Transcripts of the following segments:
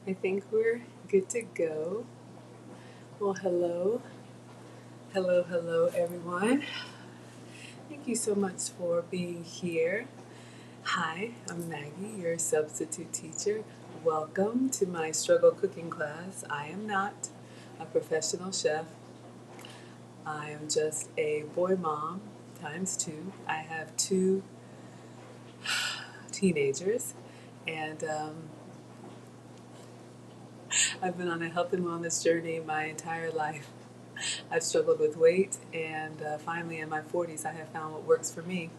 I think we're good to go. Well, hello, everyone. Thank you so much for being here. Hi, I'm Maggie, your substitute teacher. Welcome to my struggle cooking class. I am not a professional chef. I am just a boy mom times two. I have two teenagers, and I've been on a health and wellness journey my entire life. I've struggled with weight, and finally in my 40s, I have found what works for me.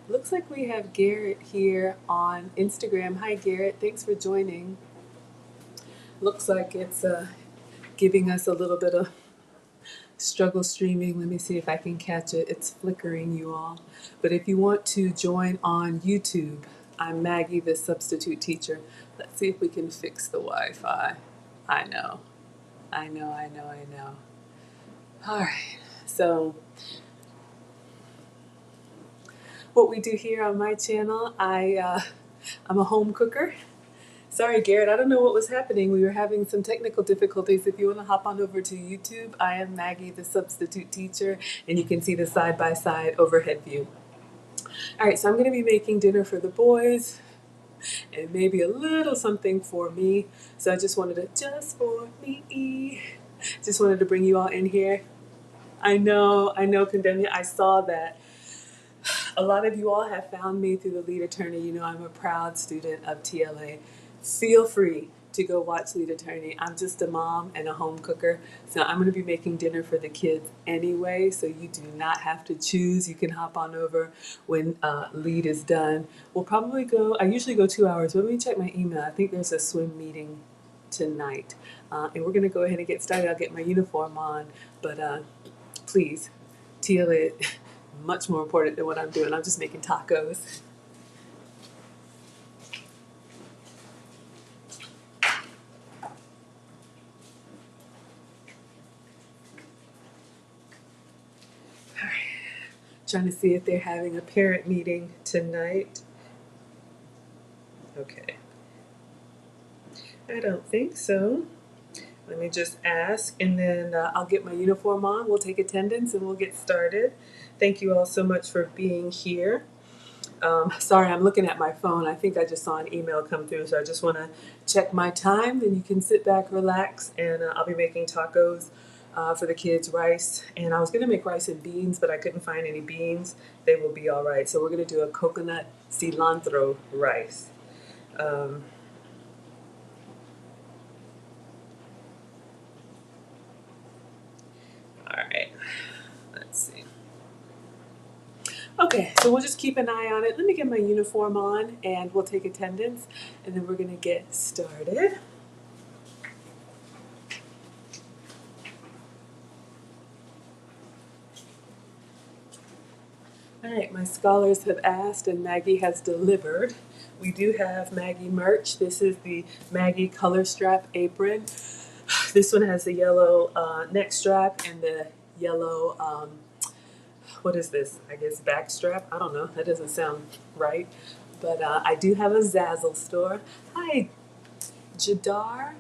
Looks like we have Garrett here on Instagram. Hi, Garrett. Thanks for joining. Looks like it's giving us a little bit of struggle streaming. Let me see if I can catch it. It's flickering, you all. But if you want to join on YouTube, I'm Maggie, the substitute teacher. Let's see if we can fix the Wi-Fi. I know. All right. So what we do here on my channel, I'm a home cooker. Sorry, Garrett, I don't know what was happening. We were having some technical difficulties. If you want to hop on over to YouTube, I am Maggie, the substitute teacher, and you can see the side-by-side overhead view. All right, so I'm going to be making dinner for the boys and maybe a little something for me. So I just wanted to, just wanted to bring you all in here. I know, Condemnia, I saw that. A lot of you all have found me through the Lead Attorney. You know I'm a proud student of TLA. Feel free to go watch Lead Attorney. I'm just a mom and a home cooker, so I'm going to be making dinner for the kids anyway, so you do not have to choose. You can hop on over when Lead is done. We'll probably go, I usually go 2 hours, but let me check my email. I think there's a swim meeting tonight, and we're going to go ahead and get started. I'll get my uniform on, but please, TLA, much more important than what I'm doing. I'm just making tacos. Trying to see if they're having a parent meeting tonight. Okay. I don't think so. Let me just ask, and then I'll get my uniform on. We'll take attendance and we'll get started. Thank you all so much for being here. Sorry, I'm looking at my phone. I think I just saw an email come through, so I just want to check my time. Then you can sit back, relax, and I'll be making tacos for the kids, rice. And I was going to make rice and beans, but I couldn't find any beans. They will be all right. So we're going to do a coconut cilantro rice. All right. Let's see. Okay, so we'll just keep an eye on it. Let me get my uniform on and we'll take attendance and then we're going to get started. All right, my scholars have asked and Maggie has delivered. We do have Maggie merch. This is the Maggie color strap apron. This one has the yellow neck strap and the yellow, what is this? I guess back strap. I don't know. That doesn't sound right. But I do have a Zazzle store. Hi, Gadar.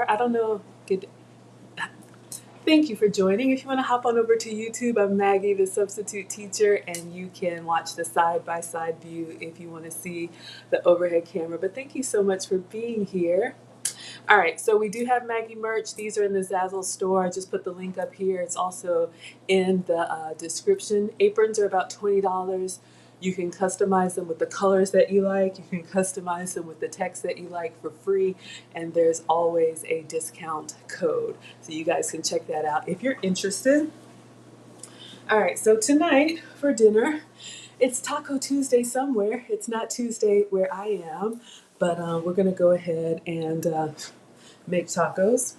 I don't know. Thank you for joining. If you want to hop on over to YouTube, I'm Maggie, the substitute teacher, and you can watch the side-by-side view if you want to see the overhead camera. But thank you so much for being here. All right, so we do have Maggie merch. These are in the Zazzle store. I just put the link up here. It's also in the description. Aprons are about $20. You can customize them with the colors that you like. You can customize them with the text that you like for free. And there's always a discount code. So you guys can check that out if you're interested. All right, so tonight for dinner, it's Taco Tuesday somewhere. It's not Tuesday where I am, but we're going to go ahead and make tacos.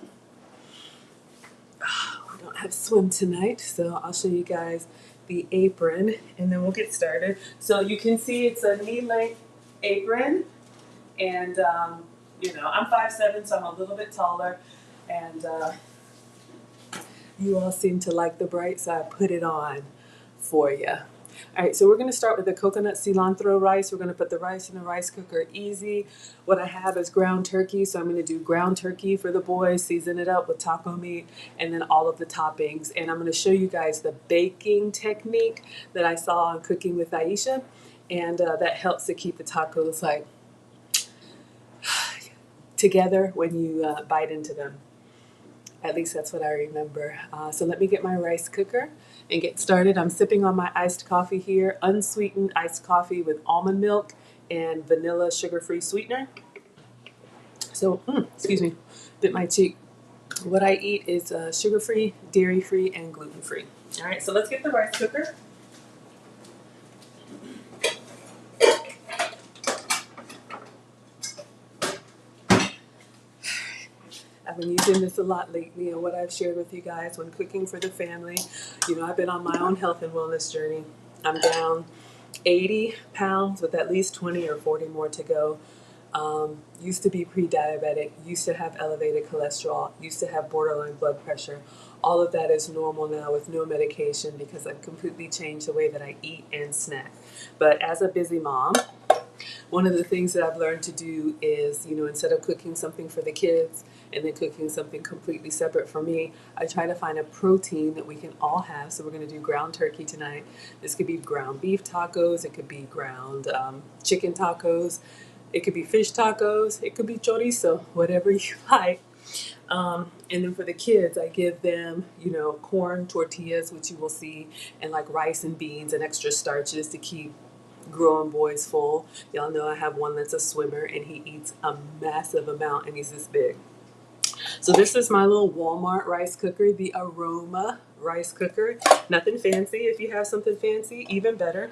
We don't have swim tonight, so I'll show you guys the apron and then we'll get started. So you can see it's a knee-length apron, and you know, I'm 5'7", so I'm a little bit taller, and you all seem to like the bright, so I put it on for you. All right, so we're going to start with the coconut cilantro rice. We're going to put the rice in the rice cooker easy. What I have is ground turkey, so I'm going to do ground turkey for the boys, season it up with taco meat, and then all of the toppings. And I'm going to show you guys the baking technique that I saw on Cooking with Aisha, and that helps to keep the tacos like together when you bite into them. At least that's what I remember. So let me get my rice cooker and get started. I'm sipping on my iced coffee here, unsweetened iced coffee with almond milk and vanilla sugar-free sweetener. So, excuse me, bit my cheek. What I eat is sugar-free, dairy-free, and gluten-free. All right, so let's get the rice cooker. I've been using this a lot lately, and what I've shared with you guys when cooking for the family. I've been on my own health and wellness journey. I'm down 80 pounds with at least 20 or 40 more to go. Used to be pre-diabetic, used to have elevated cholesterol, used to have borderline blood pressure. All of that is normal now with no medication because I've completely changed the way that I eat and snack. But as a busy mom, one of the things that I've learned to do is, instead of cooking something for the kids and then cooking something completely separate for me, I try to find a protein that we can all have. So we're going to do ground turkey tonight. This could be ground beef tacos. It could be ground chicken tacos. It could be fish tacos. It could be chorizo, whatever you like. And then for the kids, I give them, corn tortillas, which you will see, and like rice and beans and extra starches to keep growing boys full. Y'all know I have one that's a swimmer and he eats a massive amount and he's this big. So this is my little Walmart rice cooker, the Aroma rice cooker. Nothing fancy. If you have something fancy, even better.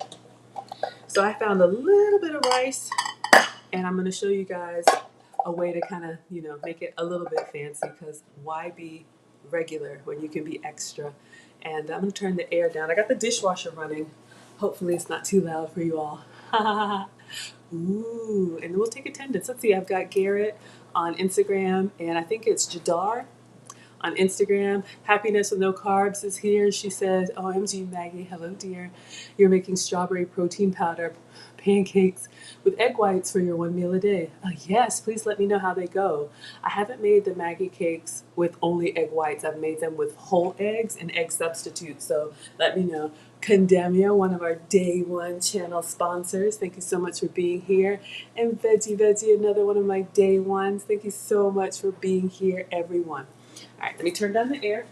So I found a little bit of rice and I'm going to show you guys a way to kind of, make it a little bit fancy, because why be regular when you can be extra? And I'm going to turn the air down. I got the dishwasher running. Hopefully it's not too loud for you all. Ooh, and we'll take attendance. Let's see, I've got Garrett on Instagram, and I think it's Jadar on Instagram. Happiness with No Carbs is here. She says, OMG Maggie, hello dear. You're making strawberry protein powder pancakes with egg whites for your one meal a day. Yes, please let me know how they go. I haven't made the Maggie cakes with only egg whites. I've made them with whole eggs and egg substitutes. So let me know. Condemnia, one of our day one channel sponsors. Thank you so much for being here. And Veggie, another one of my day ones. Thank you so much for being here, everyone. All right, let me turn down the air.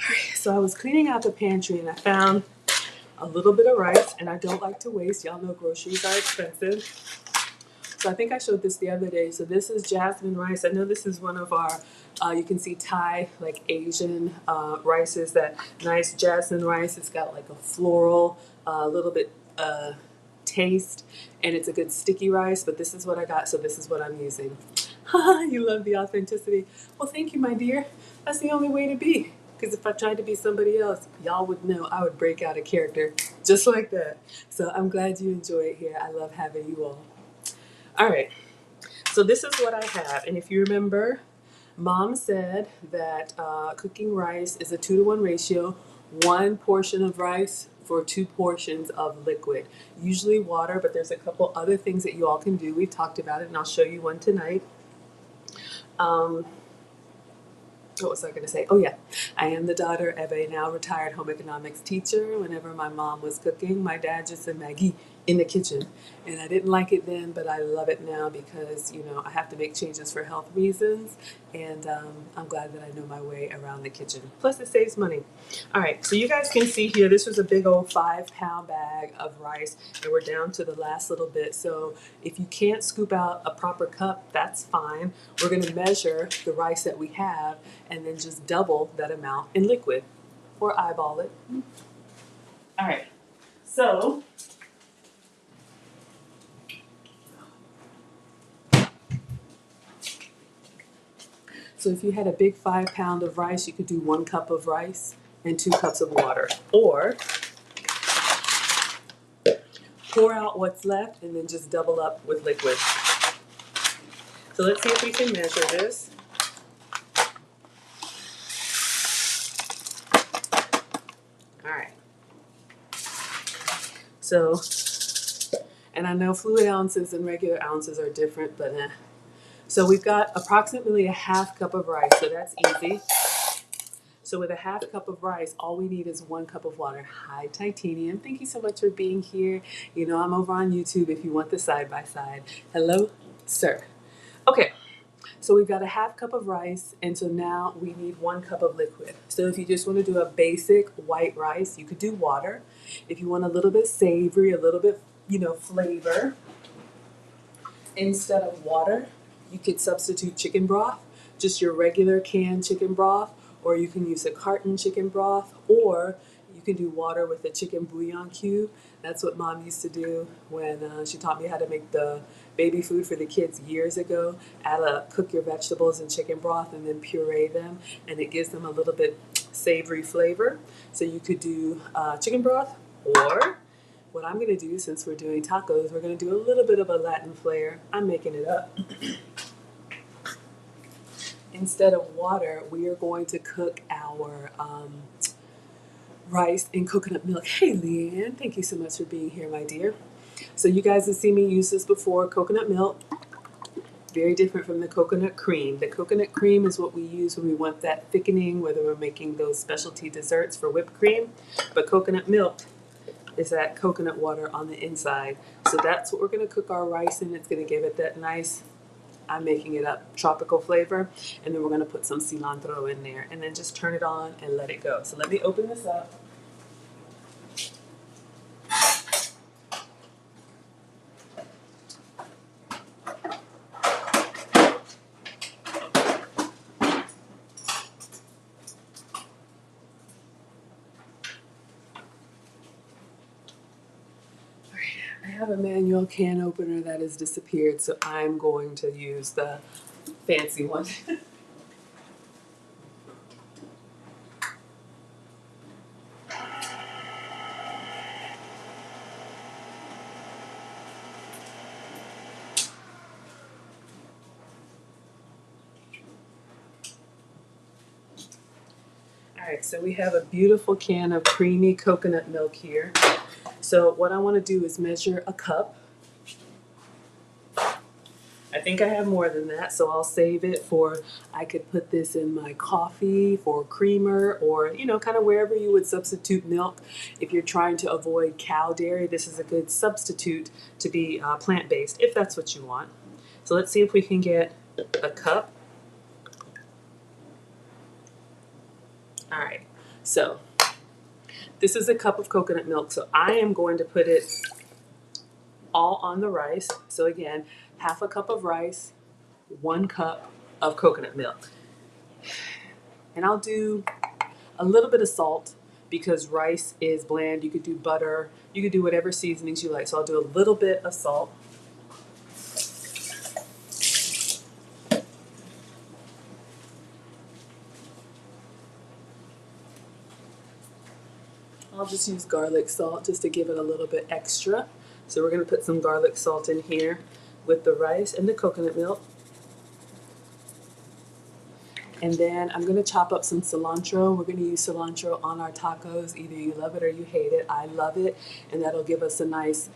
All right, so I was cleaning out the pantry and I found a little bit of rice, and I don't like to waste. Y'all know groceries are expensive. So I think I showed this the other day. So this is jasmine rice. I know this is one of our, you can see Thai, like Asian rices, that nice jasmine rice. It's got like a floral, a little bit taste, and it's a good sticky rice, but this is what I got, so this is what I'm using. You love the authenticity. Well, thank you, my dear. That's the only way to be. Because if I tried to be somebody else, y'all would know I would break out a character just like that. So I'm glad you enjoy it here. I love having you all. All right, so this is what I have. And if you remember, Mom said that cooking rice is a 2-to-1 ratio, 1 portion of rice for 2 portions of liquid. Usually water, but there's a couple other things that you all can do. We've talked about it, and I'll show you one tonight. What was I going to say? Oh yeah, I am the daughter of a now retired home economics teacher. Whenever my mom was cooking, my dad just said Maggie in the kitchen. And I didn't like it then, but I love it now because, I have to make changes for health reasons. And I'm glad that I know my way around the kitchen. Plus it saves money. All right, so you guys can see here, this was a big old 5-pound bag of rice, and we're down to the last little bit. So if you can't scoop out a proper cup, that's fine. We're going to measure the rice that we have and then just double that amount in liquid, or eyeball it. All right, so if you had a big 5-pound of rice, you could do 1 cup of rice and 2 cups of water, or pour out what's left and then just double up with liquid. So let's see if we can measure this. All right. So, and I know fluid ounces and regular ounces are different, but So we've got approximately a 1/2 cup of rice, so that's easy. So with a 1/2 cup of rice, all we need is 1 cup of water. Hi, Titanium. Thank you so much for being here. I'm over on YouTube if you want the side-by-side. Hello, sir. Okay, so we've got a 1/2 cup of rice, and so now we need 1 cup of liquid. So if you just want to do a basic white rice, you could do water. If you want a little bit savory, a little bit, flavor, instead of water, you could substitute chicken broth, just your regular canned chicken broth, or you can use a carton chicken broth, or can do water with a chicken bouillon cube. That's what Mom used to do when she taught me how to make the baby food for the kids years ago. Cook your vegetables in chicken broth and then puree them, and it gives them a little bit savory flavor. So you could do chicken broth, or what I'm going to do, since we're doing tacos, we're going to do a little bit of a Latin flair. I'm making it up. Instead of water, we are going to cook our rice in coconut milk. Hey, Leanne, thank you so much for being here, my dear. So you guys have seen me use this before, coconut milk. Very different from the coconut cream. The coconut cream is what we use when we want that thickening, whether we're making those specialty desserts for whipped cream. But coconut milk is that coconut water on the inside. So that's what we're going to cook our rice in. It's going to give it that nice, I'm making it up, tropical flavor. And then we're going to put some cilantro in there and then just turn it on and let it go. So let me open this up. I have a manual can opener that has disappeared, so I'm going to use the fancy one. Alright, so we have a beautiful can of creamy coconut milk here. So what I want to do is measure a cup. I think I have more than that, so I'll save it for, I could put this in my coffee for creamer, or, you know, kind of wherever you would substitute milk. If you're trying to avoid cow dairy, this is a good substitute to be plant-based, if that's what you want. So let's see if we can get a cup. All right, so this is a cup of coconut milk, so I am going to put it all on the rice. So again, half a cup of rice, 1 cup of coconut milk. And I'll do a little bit of salt because rice is bland. You could do butter, you could do whatever seasonings you like. So I'll do a little bit of salt. I'll just use garlic salt just to give it a little bit extra. So we're going to put some garlic salt in here with the rice and the coconut milk. And then I'm going to chop up some cilantro. We're going to use cilantro on our tacos. Either you love it or you hate it. I love it. And that'll give us a nice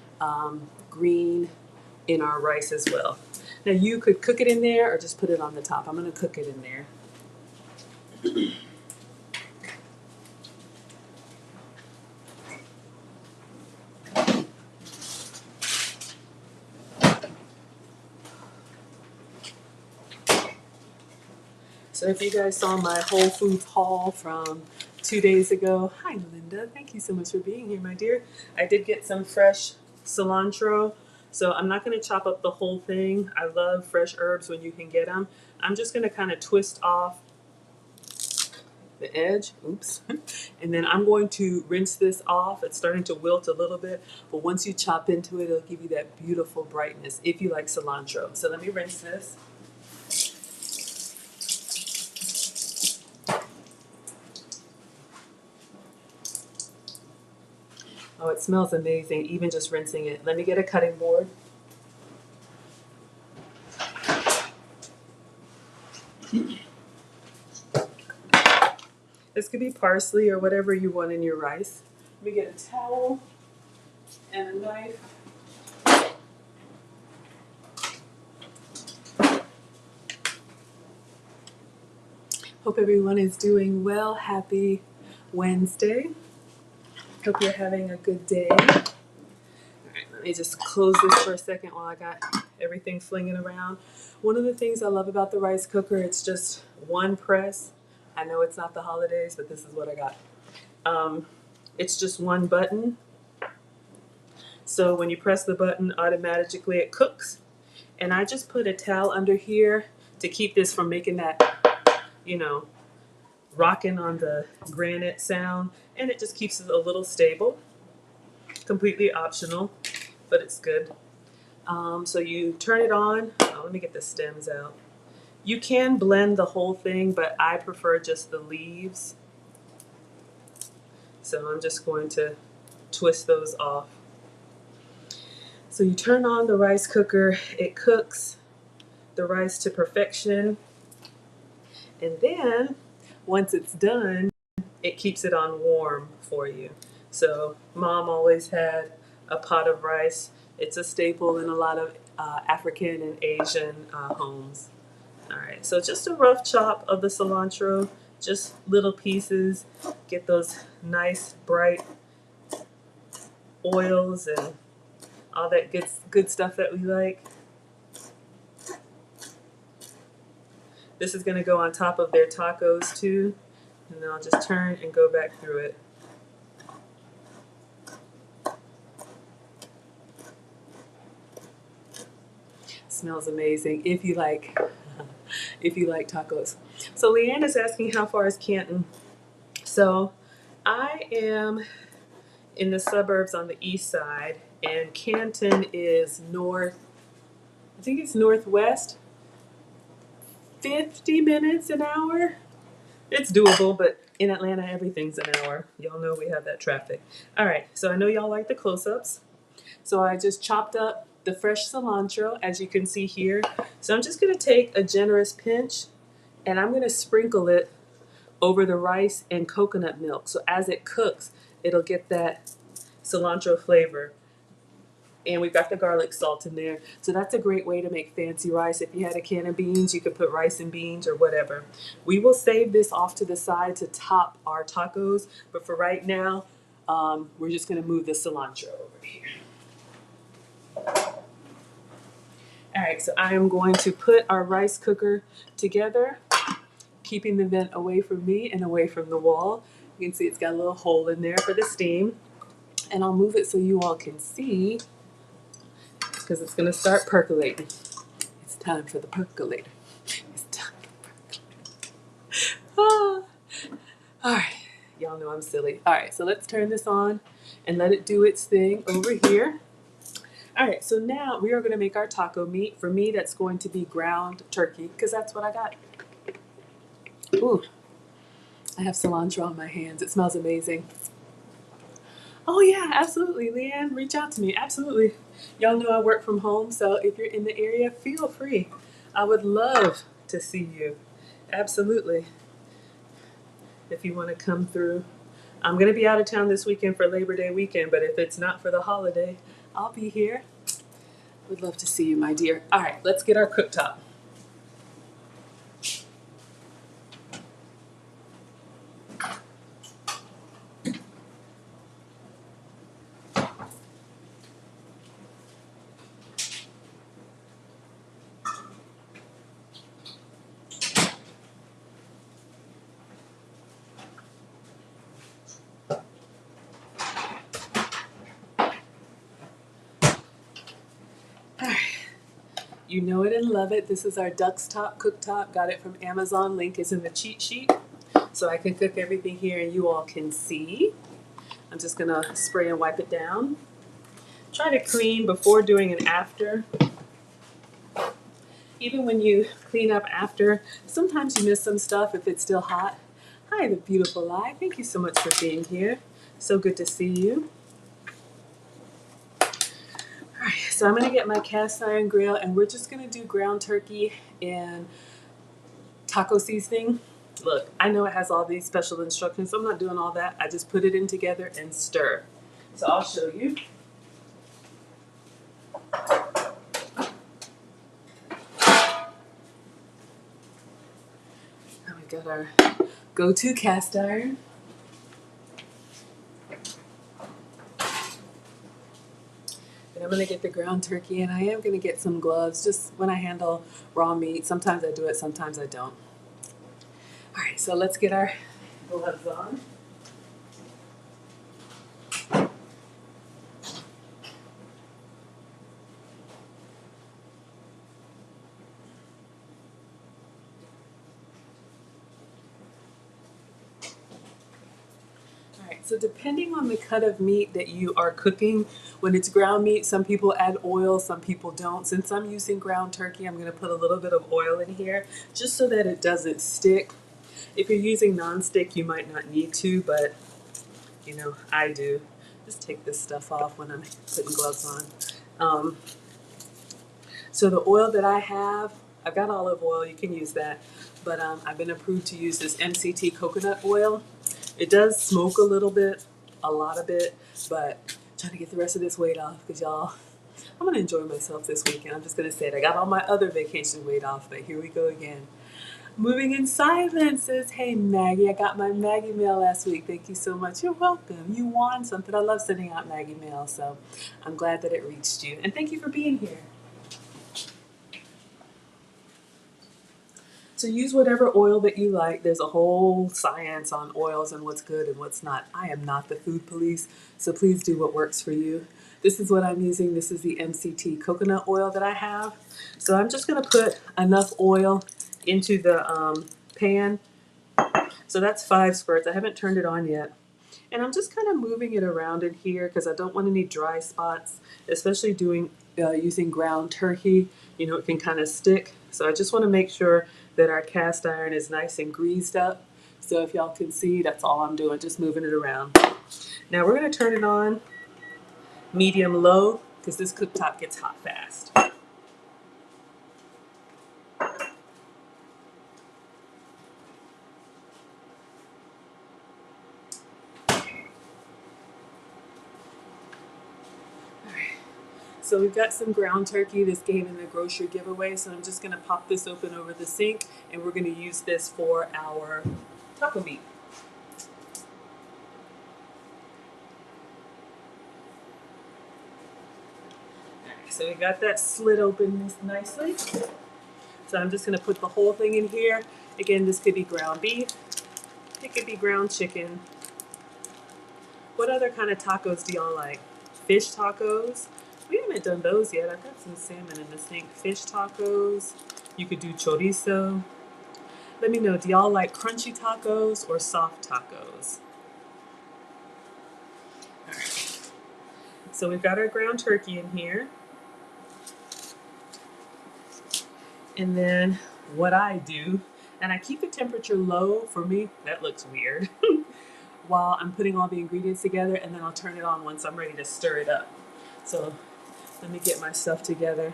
green in our rice as well. Now you could cook it in there or just put it on the top. I'm going to cook it in there. So if you guys saw my Whole Foods haul from 2 days ago, hi Linda, thank you so much for being here, my dear. I did get some fresh cilantro, so I'm not going to chop up the whole thing. I love fresh herbs when you can get them. I'm just going to kind of twist off the edge, oops, and then I'm going to rinse this off. It's starting to wilt a little bit, but once you chop into it, it'll give you that beautiful brightness if you like cilantro. So let me rinse this. Oh, it smells amazing, even just rinsing it. Let me get a cutting board. This could be parsley or whatever you want in your rice. Let me get a towel and a knife. Hope everyone is doing well. Happy Wednesday. Hope you're having a good day. All right, let me just close this for a second while I got everything flinging around. One of the things I love about the rice cooker, it's just one press. I know it's not the holidays, but this is what I got. It's just one button. So when you press the button, automatically it cooks. And I just put a towel under here to keep this from making that, you know, rocking on the granite sound, and it just keeps it a little stable. Completely optional, but it's good. So you turn it on. Oh, let me get the stems out. You can blend the whole thing, but I prefer just the leaves. So I'm just going to twist those off. So you turn on the rice cooker. It cooks the rice to perfection. And then once it's done, it keeps it on warm for you. So mom always had a pot of rice. It's a staple in a lot of African and Asian homes. All right, so just a rough chop of the cilantro, just little pieces. Get those nice bright oils and all that good stuff that we like. This is gonna go on top of their tacos too. And then I'll just turn and go back through it. Smells amazing if you like tacos. So Leanne is asking how far is Canton. So I am in the suburbs on the east side, and Canton is north, I think it's northwest, 50 minutes an hour. It's doable, but in Atlanta, everything's an hour. Y'all know we have that traffic. All right, so I know y'all like the close-ups. So I just chopped up the fresh cilantro, as you can see here. So I'm just gonna take a generous pinch, and I'm gonna sprinkle it over the rice and coconut milk. So as it cooks, it'll get that cilantro flavor. And we've got the garlic salt in there. So that's a great way to make fancy rice. If you had a can of beans, you could put rice and beans or whatever. We will save this off to the side to top our tacos. But for right now, we're just gonna move the cilantro over here. All right, so I am going to put our rice cooker together, keeping the vent away from me and away from the wall. You can see it's got a little hole in there for the steam. And I'll move it so you all can see, because it's gonna start percolating. It's time for the percolator. It's time for the percolator. Ah. All right, y'all know I'm silly. All right, so let's turn this on and let it do its thing over here. All right, so now we are gonna make our taco meat. For me, that's going to be ground turkey, because that's what I got. Ooh, I have cilantro on my hands. It smells amazing. Oh yeah, absolutely, Leanne, reach out to me. Absolutely. Y'all know I work from home, so if you're in the area, feel free. I would love to see you. Absolutely. If you want to come through. I'm going to be out of town this weekend for Labor Day weekend, but if it's not for the holiday, I'll be here. Would love to see you, my dear. All right, let's get our cooktop. You know it and love it. This is our Duck's Top cooktop. Got it from Amazon. Link is in the cheat sheet. So I can cook everything here and you all can see. I'm just gonna spray and wipe it down. Try to clean before doing and after. Even when you clean up after, sometimes you miss some stuff if it's still hot. Hi, the beautiful eye. Thank you so much for being here. So good to see you. All right, so I'm gonna get my cast iron grill and we're just gonna do ground turkey and taco seasoning. Look, I know it has all these special instructions, so I'm not doing all that. I just put it in together and stir. So I'll show you. Now we got our go-to cast iron. And I'm gonna get the ground turkey, and I am gonna get some gloves just when I handle raw meat. Sometimes I do it, sometimes I don't. All right, so let's get our gloves on. So depending on the cut of meat that you are cooking, when it's ground meat, some people add oil, some people don't. Since I'm using ground turkey, I'm going to put a little bit of oil in here just so that it doesn't stick. If you're using nonstick, you might not need to, but you know, I do. Just take this stuff off when I'm putting gloves on. Um, so the oil that I have, I've got olive oil, you can use that, but I've been approved to use this MCT coconut oil. It does smoke a little bit, a lot of it, but I'm trying to get the rest of this weight off because y'all, I'm gonna enjoy myself this weekend. I'm just gonna say it. I got all my other vacation weight off, but here we go again. Moving in silence says, hey Maggie, I got my Maggie mail last week. Thank you so much. You're welcome. You won something. I love sending out Maggie mail, so I'm glad that it reached you. And thank you for being here. So use whatever oil that you like. There's a whole science on oils and what's good and what's not. I am not the food police, so please do what works for you. This is what I'm using. This is the MCT coconut oil that I have. So I'm just going to put enough oil into the pan. So that's 5 squirts. I haven't turned it on yet. And I'm just kind of moving it around in here because I don't want any dry spots, especially using ground turkey. You know, it can kind of stick. So I just want to make sure that our cast iron is nice and greased up. So if y'all can see, that's all I'm doing, just moving it around. Now we're going to turn it on medium low because this cooktop gets hot fast. So we've got some ground turkey. This came in the grocery giveaway. So I'm just going to pop this open over the sink and we're going to use this for our taco meat. So we got that slit open nicely. So I'm just going to put the whole thing in here. Again, this could be ground beef. It could be ground chicken. What other kind of tacos do y'all like? Fish tacos. We haven't done those yet. I've got some salmon in the sink. Fish tacos. You could do chorizo. Let me know, do y'all like crunchy tacos or soft tacos? All right. So we've got our ground turkey in here. And then what I do, and I keep the temperature low. For me, that looks weird. While I'm putting all the ingredients together, and then I'll turn it on once I'm ready to stir it up. So let me get my stuff together.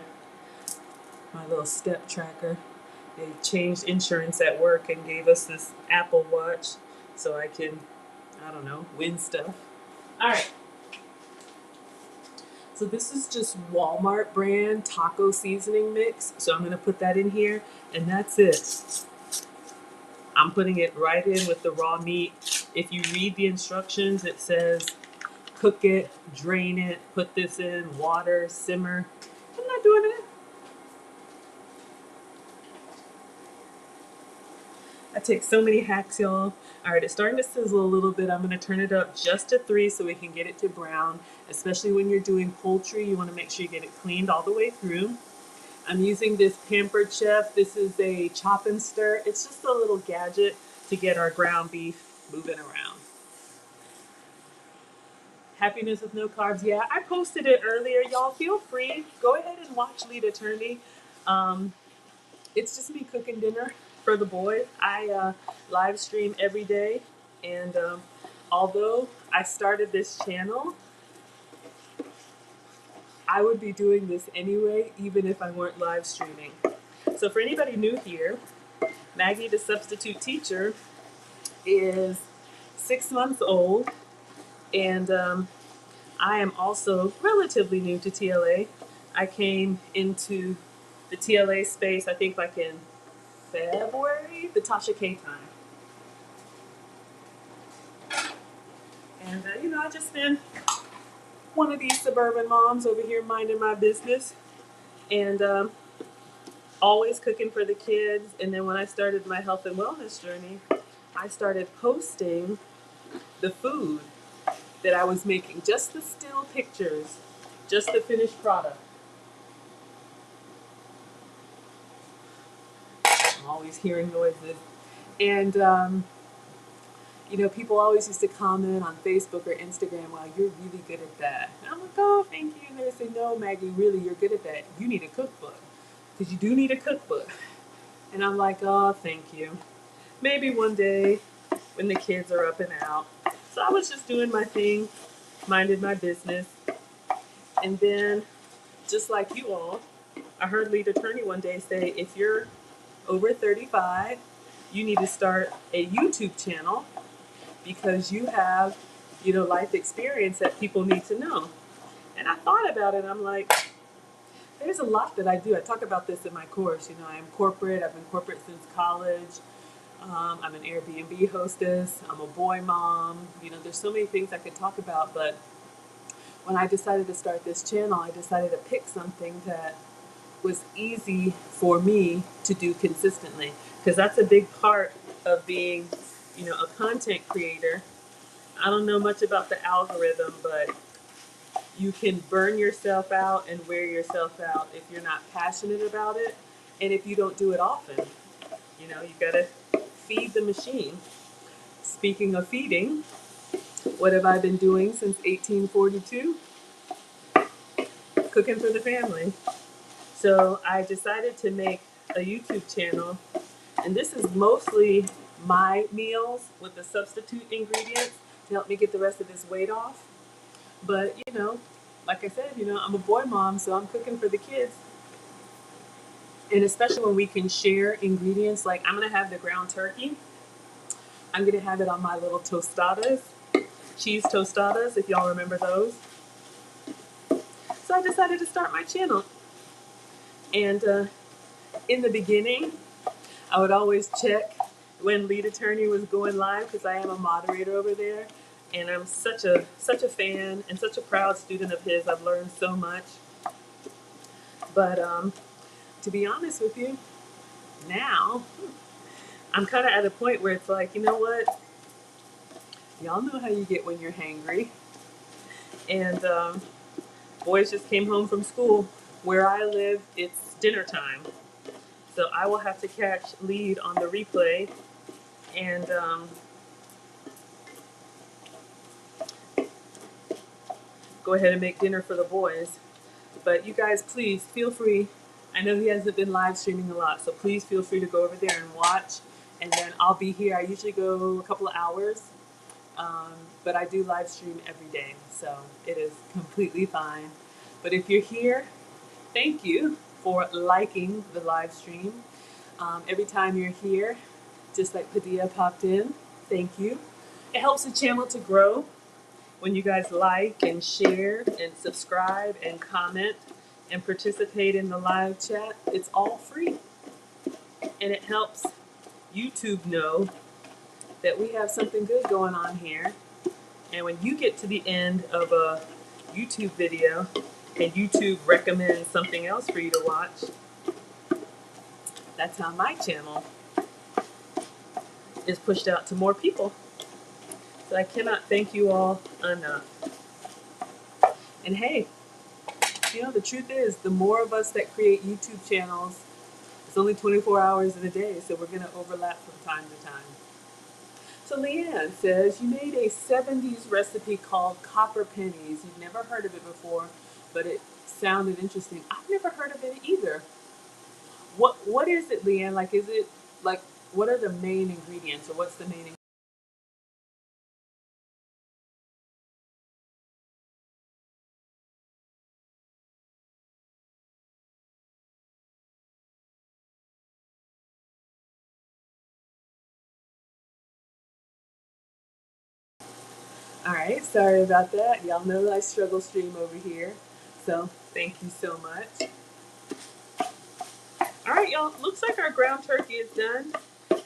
My little step tracker. They changed insurance at work and gave us this Apple Watch so I can, I don't know, win stuff. All right. So this is just Walmart brand taco seasoning mix. So I'm going to put that in here, and that's it. I'm putting it right in with the raw meat. If you read the instructions, it says cook it, drain it, put this in, water, simmer. I'm not doing it. I take so many hacks, y'all. All right, it's starting to sizzle a little bit. I'm going to turn it up just to 3 so we can get it to brown. Especially when you're doing poultry, you want to make sure you get it cleaned all the way through. I'm using this Pampered Chef. This is a chop and stir. It's just a little gadget to get our ground beef moving around. Happiness with no carbs. Yeah, I posted it earlier. Y'all feel free. Go ahead and watch Lead Attorney. It's just me cooking dinner for the boys. I live stream every day. And although I started this channel, I would be doing this anyway, even if I weren't live streaming. So for anybody new here, Maggie, the substitute teacher, is 6 months old. And I am also relatively new to TLA. I came into the TLA space, I think like in February, the Tasha K time. And, I've just been one of these suburban moms over here minding my business and always cooking for the kids. And then when I started my health and wellness journey, I started posting the food that I was making, just the still pictures, just the finished product. I'm always hearing noises. And you know, people always used to comment on Facebook or Instagram, wow, you're really good at that. And I'm like, oh, thank you. And they would say, no, Maggie, really, you're good at that. You need a cookbook. Because you do need a cookbook. And I'm like, oh, thank you. Maybe one day when the kids are up and out. So I was just doing my thing, minded my business. And then, just like you all, I heard Lead Attorney one day say, if you're over 35, you need to start a YouTube channel because you have, you know, life experience that people need to know. And I thought about it. I'm like, there's a lot that I do. I talk about this in my course. You know, I'm corporate. I've been corporate since college. I'm an Airbnb hostess. I'm a boy mom. You know, there's so many things I could talk about. But when I decided to start this channel, I decided to pick something that was easy for me to do consistently. Because that's a big part of being, you know, a content creator. I don't know much about the algorithm, but you can burn yourself out and wear yourself out if you're not passionate about it and if you don't do it often. You know, you gotta feed the machine. Speaking of feeding, what have I been doing since 1842? Cooking for the family. So I decided to make a YouTube channel, and this is mostly my meals with the substitute ingredients to help me get the rest of this weight off. But, you know, like I said, you know, I'm a boy mom, so I'm cooking for the kids. And especially when we can share ingredients, like I'm going to have the ground turkey. I'm going to have it on my little tostadas, cheese tostadas, if y'all remember those. So I decided to start my channel. And in the beginning, I would always check when Lead Attorney was going live because I am a moderator over there. And I'm such a fan and such a proud student of his. I've learned so much. But to be honest with you, now I'm kind of at a point where it's like, you know what? Y'all know how you get when you're hangry. And boys just came home from school. Where I live, it's dinner time. So I will have to catch Lead on the replay and go ahead and make dinner for the boys. But you guys, please feel free. I know he hasn't been live streaming a lot, so please feel free to go over there and watch. And then I'll be here. I usually go a couple of hours, but I do live stream every day, so it is completely fine. But if you're here, thank you for liking the live stream. Every time you're here, just like Padilla popped in, thank you. It helps the channel to grow when you guys like and share and subscribe and comment and participate in the live chat. It's all free. And it helps YouTube know that we have something good going on here. And when you get to the end of a YouTube video and YouTube recommends something else for you to watch, that's how my channel is pushed out to more people. So I cannot thank you all enough. And hey, you know, the truth is, the more of us that create YouTube channels, it's only 24 hours in a day, so we're going to overlap from time to time. So Leanne says, you made a 70s recipe called Copper Pennies. You've never heard of it before, but it sounded interesting. I've never heard of it either. What is it, Leanne? Like, is it, like, what are the main ingredients, or what's the main ingredient? All right, sorry about that. Y'all know I struggle stream over here, so thank you so much. All right, y'all, looks like our ground turkey is done.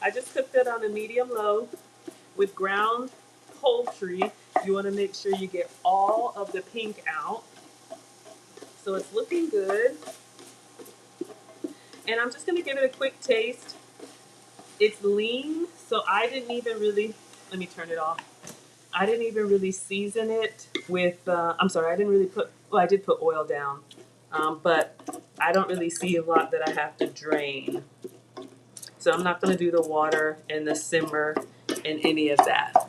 I just cooked it on a medium low with ground poultry. You want to make sure you get all of the pink out. So it's looking good. And I'm just going to give it a quick taste. It's lean, so I didn't even really, let me turn it off. I didn't even really season it with, I'm sorry, I didn't really put, well, I did put oil down, but I don't really see a lot that I have to drain. So I'm not going to do the water and the simmer and any of that.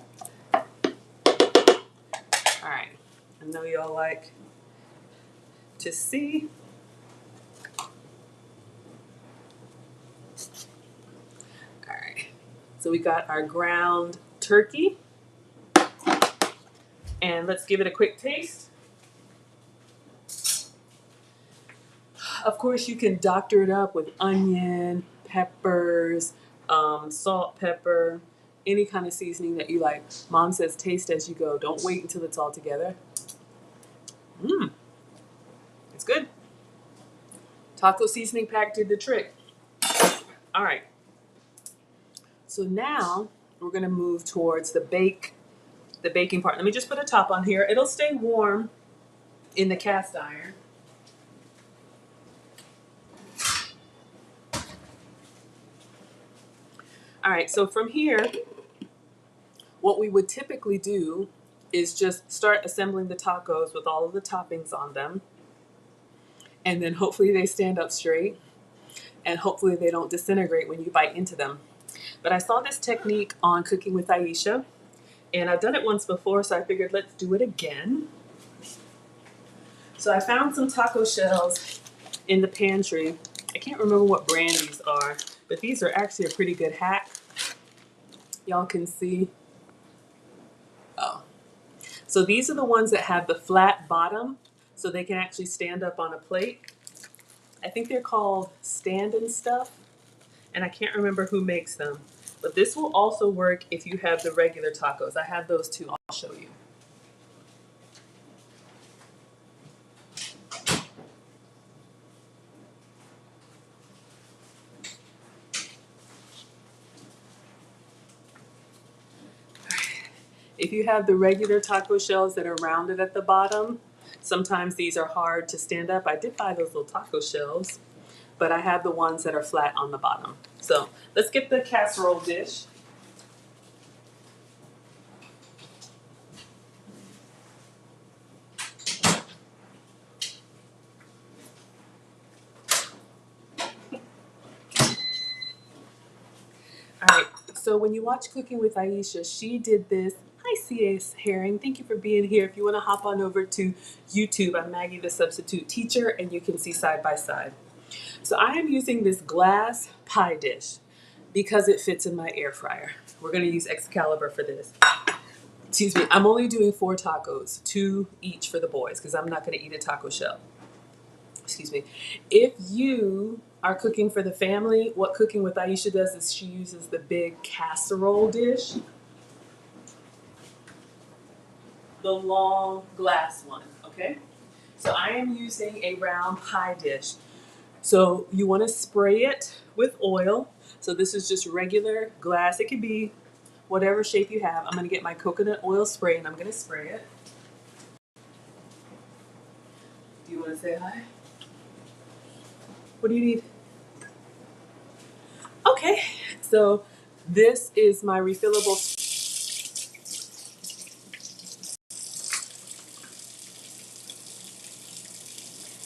I know y'all like to see. All right. So we got our ground turkey. And let's give it a quick taste. Of course, you can doctor it up with onion, peppers, salt, pepper, any kind of seasoning that you like. Mom says taste as you go. Don't wait until it's all together. Mmm, it's good. Taco seasoning pack did the trick. All right. So now we're gonna move towards the baking part. Let me just put a top on here. It'll stay warm in the cast iron. All right, so from here, what we would typically do is just start assembling the tacos with all of the toppings on them. And then hopefully they stand up straight and hopefully they don't disintegrate when you bite into them. But I saw this technique on Cooking with Aisha, and I've done it once before, so I figured let's do it again. So I found some taco shells in the pantry. I can't remember what brand these are, but these are actually a pretty good hack. Y'all can see. Oh. So these are the ones that have the flat bottom, so they can actually stand up on a plate. I think they're called Stand and Stuff, and I can't remember who makes them. But this will also work if you have the regular tacos. I have those too. I'll show you. If you have the regular taco shells that are rounded at the bottom, sometimes these are hard to stand up. I did buy those little taco shells, but I have the ones that are flat on the bottom. So let's get the casserole dish. All right, so when you watch Cooking with Aisha, she did this. Hi, C.A. Herring. Thank you for being here. If you want to hop on over to YouTube, I'm Maggie, the substitute teacher, and you can see side by side. So I am using this glass pie dish because it fits in my air fryer. We're going to use Excalibur for this. Excuse me, I'm only doing 4 tacos, 2 each for the boys, because I'm not going to eat a taco shell. Excuse me. If you are cooking for the family, what Cooking with Aisha does is she uses the big casserole dish, the long glass one, okay? So I am using a round pie dish. So you want to spray it with oil. So this is just regular glass. It can be whatever shape you have. I'm going to get my coconut oil spray and I'm going to spray it. Do you want to say hi? What do you need? Okay, so this is my refillable.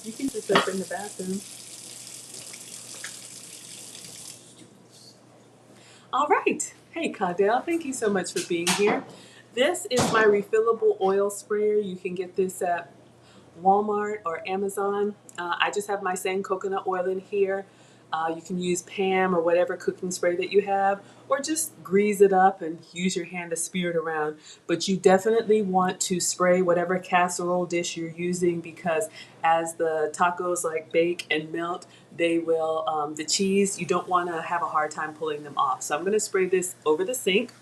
You can just open the bathroom. All right. Hey, Cadell, thank you so much for being here. This is my refillable oil sprayer. You can get this at Walmart or Amazon. I just have my same coconut oil in here. You can use Pam or whatever cooking spray that you have, or just grease it up and use your hand to spear it around. But you definitely want to spray whatever casserole dish you're using, because as the tacos like bake and melt, they will, the cheese, you don't want to have a hard time pulling them off. So I'm going to spray this over the sink.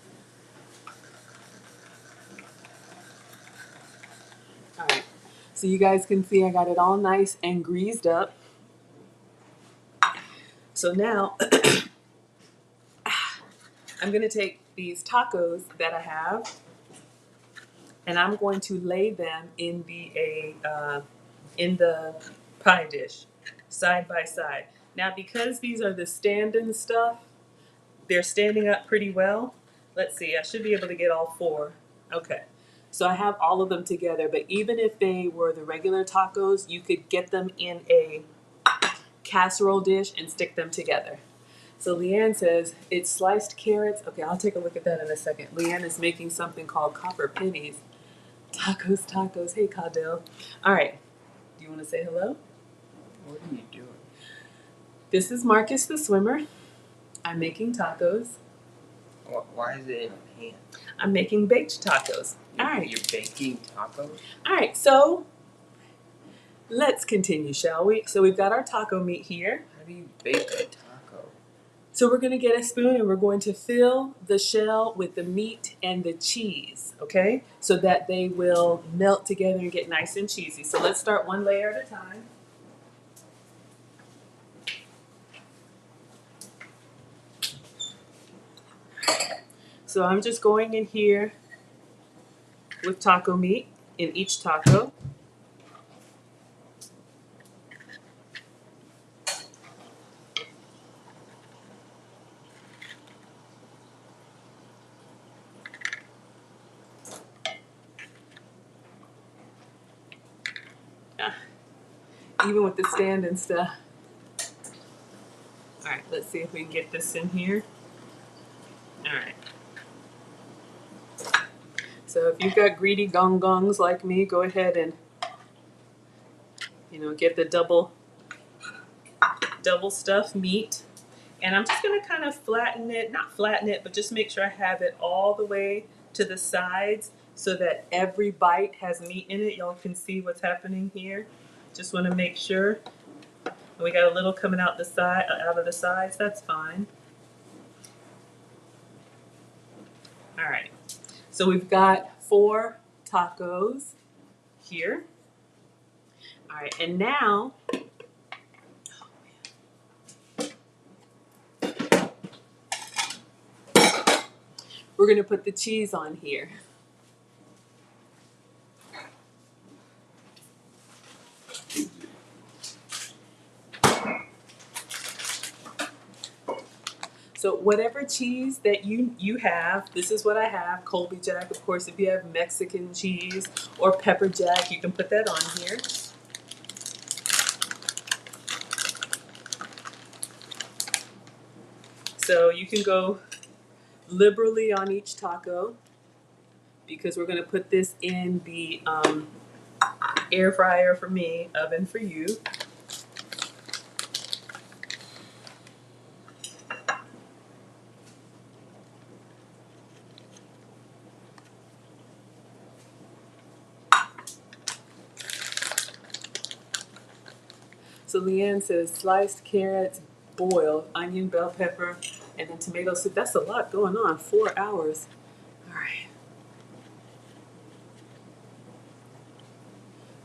All right. So you guys can see I got it all nice and greased up. So now I'm going to take these tacos that I have and I'm going to lay them in the pie dish side by side. Now because these are the stand-in stuff, they're standing up pretty well. Let's see, I should be able to get all 4. Okay. So I have all of them together, but even if they were the regular tacos, you could get them in a casserole dish and stick them together. So Leanne says it's sliced carrots. Okay, I'll take a look at that in a second. Leanne is making something called copper pennies. Tacos, tacos. Hey, Caudell. All right. Do you want to say hello? What are you doing? This is Marcus the swimmer. I'm making tacos. Why is it in a pan? I'm making baked tacos. All right. You're baking tacos? All right. So let's continue, shall we? So we've got our taco meat here. How do you bake a taco? So we're going to get a spoon and we're going to fill the shell with the meat and the cheese, okay? So that they will melt together and get nice and cheesy. So let's start one layer at a time. So I'm just going in here with taco meat in each taco. Even with the stand and stuff. All right, let's see if we can get this in here. All right. So if you've got greedy gong gongs like me, go ahead and, get the double stuffed meat. And I'm just gonna kind of flatten it, not flatten it, but just make sure I have it all the way to the sides so that every bite has meat in it. Y'all can see what's happening here. Just wanna make sure. We got a little coming out of the sides, that's fine. All right, so we've got 4 tacos here. All right, and now, we're gonna put the cheese on here. So whatever cheese that you have, this is what I have, Colby Jack. Of course, if you have Mexican cheese or pepper jack, you can put that on here. So you can go liberally on each taco because we're gonna put this in the air fryer for me, oven for you. So Leanne says sliced carrots, boiled, onion, bell pepper, and then tomato soup. That's a lot going on, 4 hours. All right.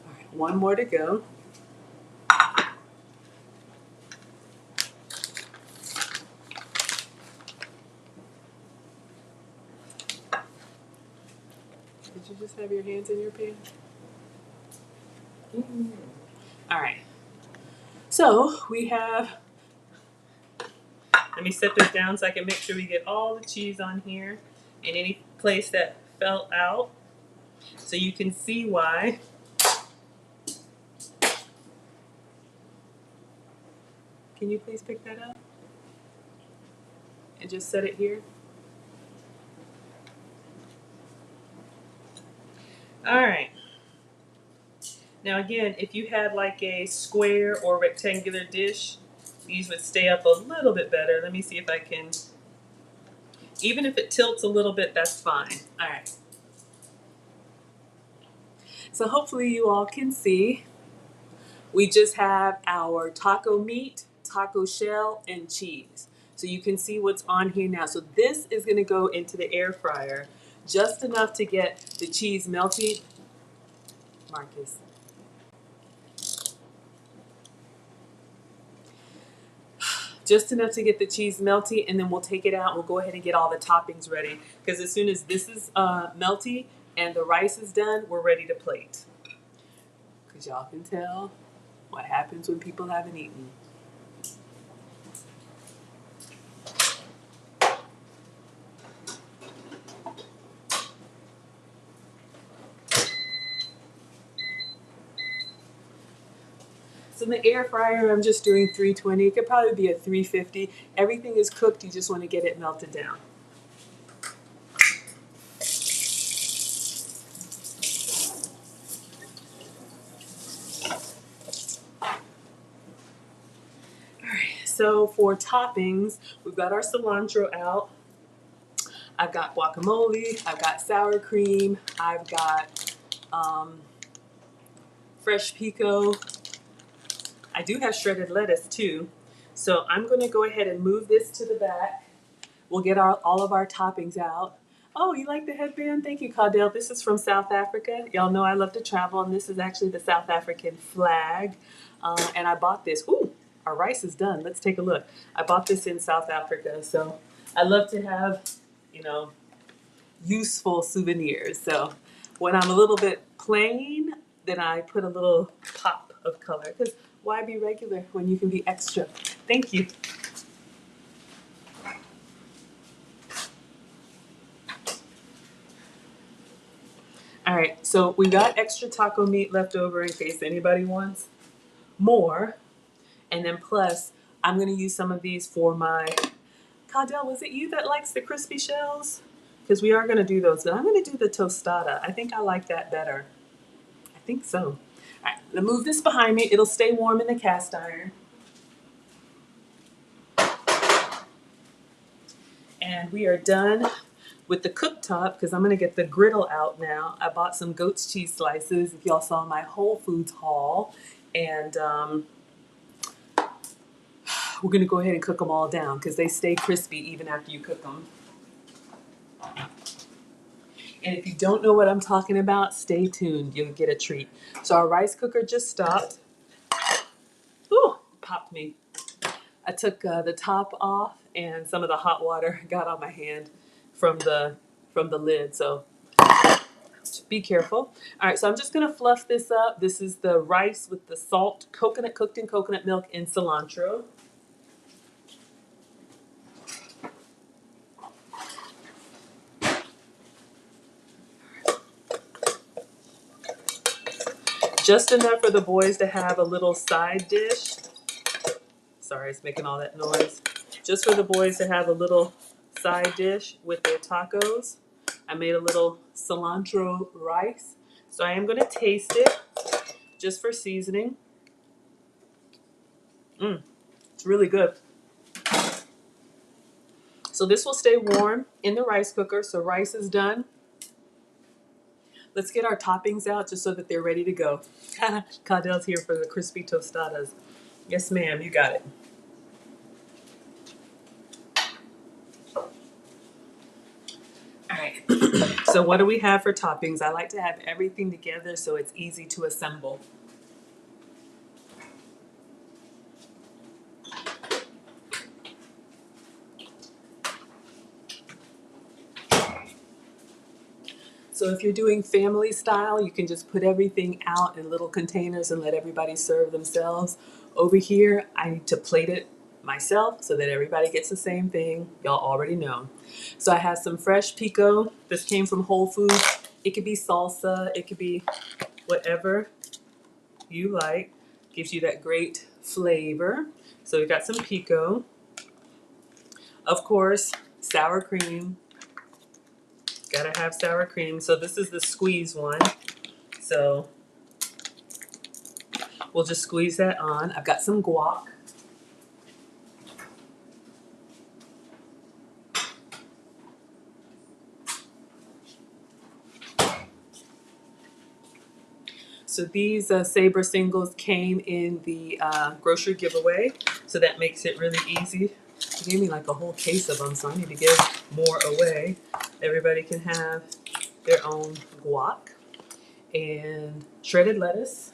All right, one more to go. Did you just have your hands in your pan? Mm-hmm. All right. So we have, let me set this down so I can make sure we get all the cheese on here and any place that fell out so you can see why. Can you please pick that up and just set it here? All right. Now again, if you had like a square or rectangular dish, these would stay up a little bit better. Let me see if I can, even if it tilts a little bit, that's fine. All right. So hopefully you all can see, we just have our taco meat, taco shell, and cheese. So you can see what's on here now. So this is gonna go into the air fryer, just enough to get the cheese melty. Marcus. Just enough to get the cheese melty, and then we'll take it out. We'll go ahead and get all the toppings ready, because as soon as this is melty and the rice is done, we're ready to plate. Because y'all can tell what happens when people haven't eaten. So in the air fryer, I'm just doing 320. It could probably be a 350. Everything is cooked. You just want to get it melted down. so for toppings, we've got our cilantro out. I've got guacamole, I've got sour cream, I've got fresh pico. I do have shredded lettuce too. So I'm gonna go ahead and move this to the back. We'll get all of our toppings out. Oh, you like the headband? Thank you, Caudell. This is from South Africa. Y'all know I love to travel, and this is actually the South African flag. And I bought this. Ooh, our rice is done. Let's take a look. I bought this in South Africa, so I love to have, you know, useful souvenirs. So when I'm a little bit plain, then I put a little pop of color. Because why be regular when you can be extra? Thank you. All right, so we got extra taco meat left over in case anybody wants more. And then plus, I'm gonna use some of these for my, Caudell, was it you that likes the crispy shells? Because we are gonna do those, but I'm gonna do the tostada. I think I like that better. I think so. All right, I'm gonna move this behind me. It'll stay warm in the cast iron. And we are done with the cooktop because I'm gonna get the griddle out now. I bought some goat's cheese slices, if y'all saw my Whole Foods haul. And we're gonna go ahead and cook them all down because they stay crispy even after you cook them. And if you don't know what I'm talking about, stay tuned, you'll get a treat. So our rice cooker just stopped. Ooh, popped me. I took the top off and some of the hot water got on my hand from the lid, so be careful. All right, so I'm just gonna fluff this up. This is the rice with the salt, coconut, cooked in coconut milk and cilantro. Just enough for the boys to have a little side dish. Sorry, it's making all that noise. Just for the boys to have a little side dish with their tacos. I made a little cilantro rice. So I am gonna taste it just for seasoning. It's really good. So this will stay warm in the rice cooker. So rice is done. Let's get our toppings out just so that they're ready to go. Caudell's here for the crispy tostadas. Yes, ma'am, you got it. All right. So what do we have for toppings? I like to have everything together so it's easy to assemble. So if you're doing family style, you can just put everything out in little containers and let everybody serve themselves. Over here, I need to plate it myself so that everybody gets the same thing. Y'all already know. So I have some fresh pico. This came from Whole Foods. It could be salsa. It could be whatever you like. Gives you that great flavor. So we got some pico. Of course, sour cream. Gotta have sour cream. So this is the squeeze one. So we'll just squeeze that on. I've got some guac. So these Sabre singles came in the grocery giveaway. So that makes it really easy. They gave me like a whole case of them, so I need to give more away. Everybody can have their own guac and shredded lettuce.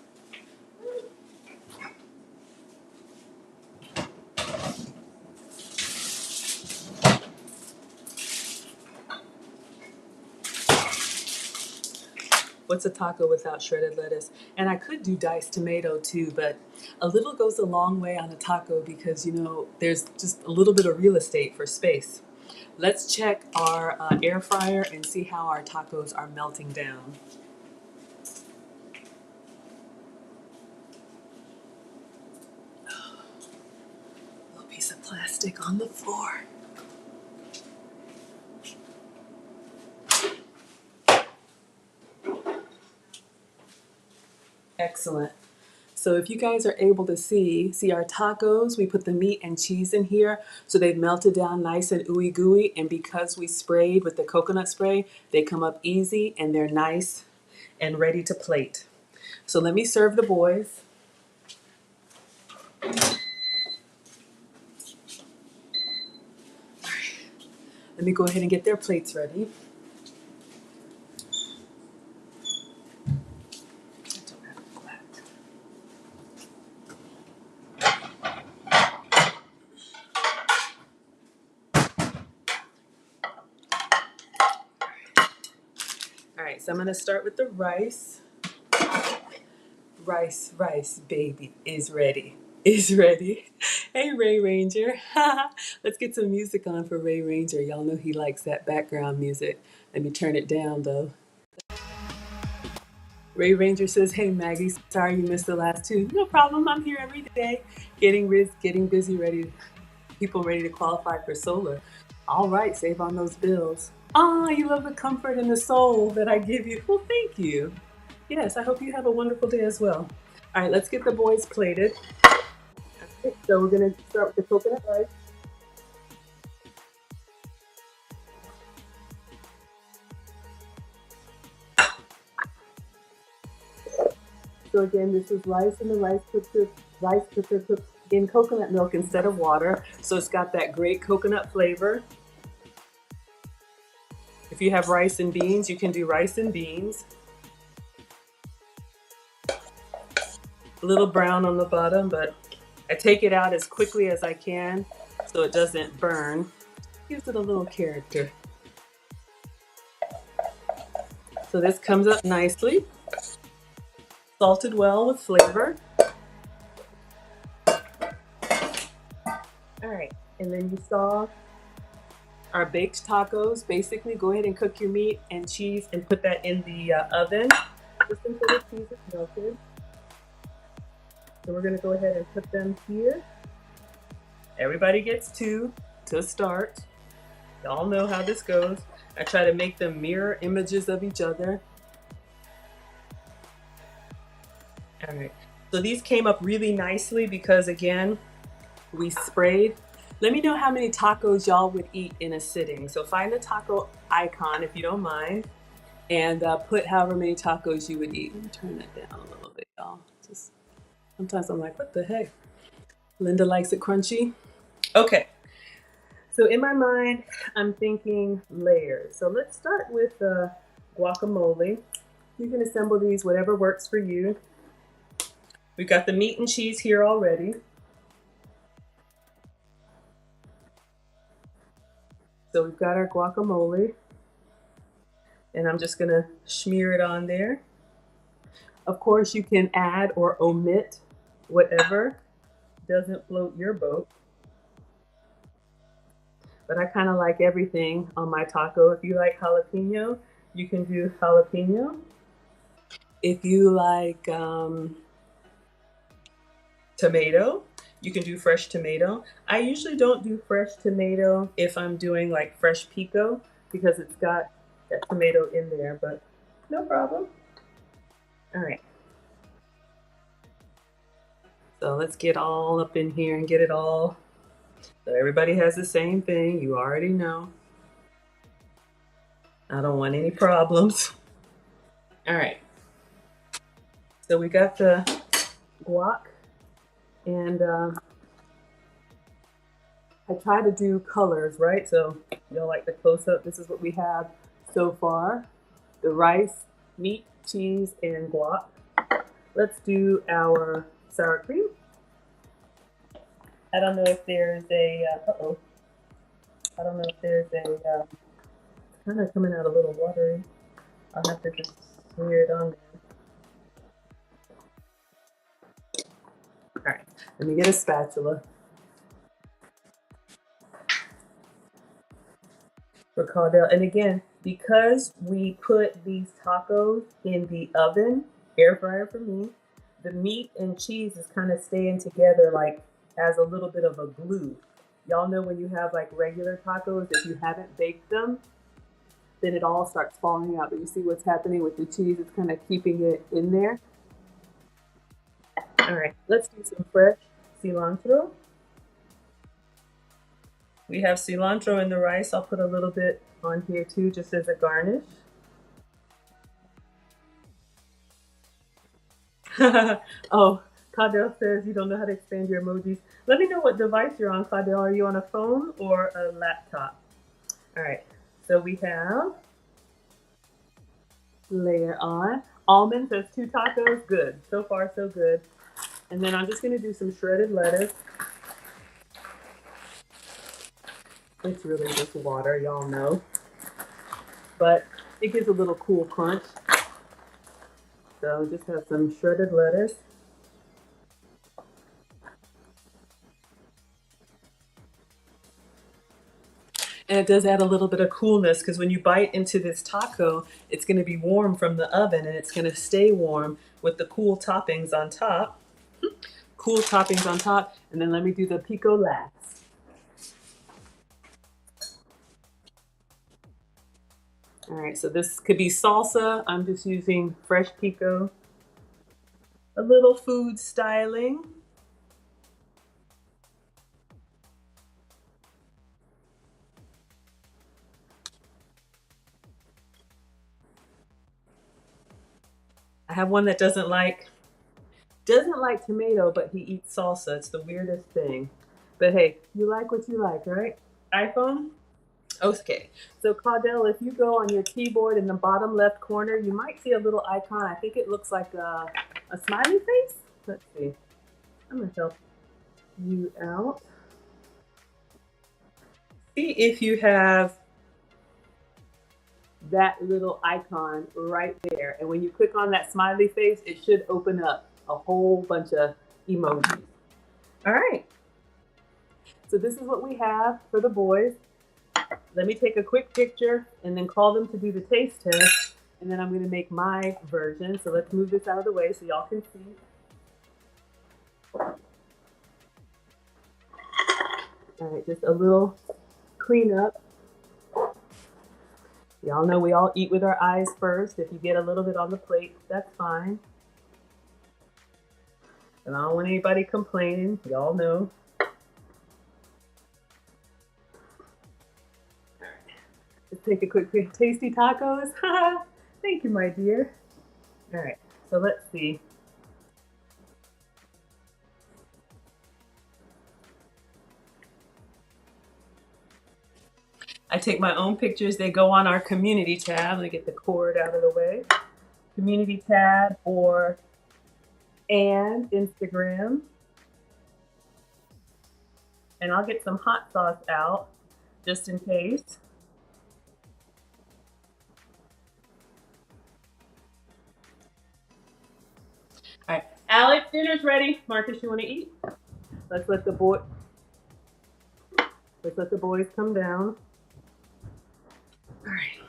What's a taco without shredded lettuce? And I could do diced tomato too, but a little goes a long way on a taco because, you know, there's just a little bit of real estate for space. Let's check our air fryer and see how our tacos are melting down. A little piece of plastic on the floor. Excellent. So if you guys are able to see our tacos, we put the meat and cheese in here so they've melted down nice and ooey gooey. And because we sprayed with the coconut spray, they come up easy and they're nice and ready to plate. So let me serve the boys. Let me go ahead and get their plates ready. All right, so I'm gonna start with the rice. Rice, baby, is ready. Is ready. Hey, Ray Ranger. Let's get some music on for Ray Ranger. Y'all know he likes that background music. Let me turn it down though. Ray Ranger says, "Hey Maggie, sorry you missed the last two. No problem. I'm here every day, getting busy, people ready to qualify for solar. All right, save on those bills. Ah, you love the comfort and the soul that I give you. Well, thank you. Yes, I hope you have a wonderful day as well. All right, let's get the boys plated. Okay, so we're gonna start with the coconut rice. So again, this is rice and the rice cooker cooked in coconut milk instead of water. So it's got that great coconut flavor. If you have rice and beans, you can do rice and beans. A little brown on the bottom, but I take it out as quickly as I can so it doesn't burn. Gives it a little character. So this comes up nicely, salted well with flavor. All right, and then you saw our baked tacos. Basically, go ahead and cook your meat and cheese and put that in the oven just until the cheese is melted. So we're gonna go ahead and put them here. Everybody gets two to start. Y'all know how this goes. I try to make them mirror images of each other. All right, so these came up really nicely because again, we sprayed. Let me know how many tacos y'all would eat in a sitting. So find the taco icon if you don't mind and put however many tacos you would eat. Let me turn that down a little bit, y'all. Just sometimes I'm like, what the heck? Linda likes it crunchy. Okay, so in my mind, I'm thinking layers. So let's start with guacamole. You can assemble these whatever works for you. We've got the meat and cheese here already. So we've got our guacamole, and I'm just gonna smear it on there. Of course, you can add or omit whatever doesn't float your boat. But I kind of like everything on my taco. If you like jalapeno, you can do jalapeno. If you like tomato, you can do fresh tomato. I usually don't do fresh tomato if I'm doing like fresh pico because it's got that tomato in there, but no problem. All right. So let's get all up in here and get it all. So everybody has the same thing. You already know. I don't want any problems. All right. So we got the guac, and I try to do colors, right? So y'all like the close-up. This is what we have so far. The rice, meat, cheese, and guac. Let's do our sour cream. I don't know if there's a, I don't know if there's a, it's kind of coming out a little watery. I'll have to just smear it on there. All right, let me get a spatula. For Caldell, and again, because we put these tacos in the oven, air fryer for me, the meat and cheese is kind of staying together like as a little bit of a glue. Y'all know when you have like regular tacos, if you haven't baked them, then it all starts falling out. But you see what's happening with the cheese, it's kind of keeping it in there. All All right, let's do some fresh cilantro. We have cilantro in the rice. I'll put a little bit on here too, just as a garnish. Oh, Claudel says you don't know how to expand your emojis. Let me know what device you're on, Claudel. Are you on a phone or a laptop? All right, so we have layer on. Almond says 2 tacos. Good. So far, so good. And then I'm just going to do some shredded lettuce. It's really just water, y'all know. But it gives a little cool crunch. So just have some shredded lettuce. And it does add a little bit of coolness because when you bite into this taco, it's going to be warm from the oven and it's going to stay warm with the cool toppings on top. Cool toppings on top. And then let me do the pico last. All right, so this could be salsa. I'm just using fresh pico. A little food styling. I have one that doesn't like tomato, but he eats salsa. It's the weirdest thing. But hey, you like what you like, right? iPhone? Okay. So Claudel, if you go on your keyboard in the bottom left corner, you might see a little icon. I think it looks like a smiley face. Let's see. I'm going to help you out. See if you have that little icon right there. And when you click on that smiley face, it should open up a whole bunch of emojis. All right. So this is what we have for the boys. Let me take a quick picture and then call them to do the taste test. And then I'm going to make my version. So let's move this out of the way so y'all can see. All right, just a little cleanup. Y'all know we all eat with our eyes first. If you get a little bit on the plate, that's fine. And I don't want anybody complaining. Y'all know. Let's take a quick pic. Tasty tacos. Thank you, my dear. All right, so let's see. I take my own pictures. They go on our community tab. Let me get the cord out of the way. Community tab and Instagram. And I'll get some hot sauce out just in case. All right, Alex, dinner's ready. Marcus, you want to eat? Let's let the boys come down. All right.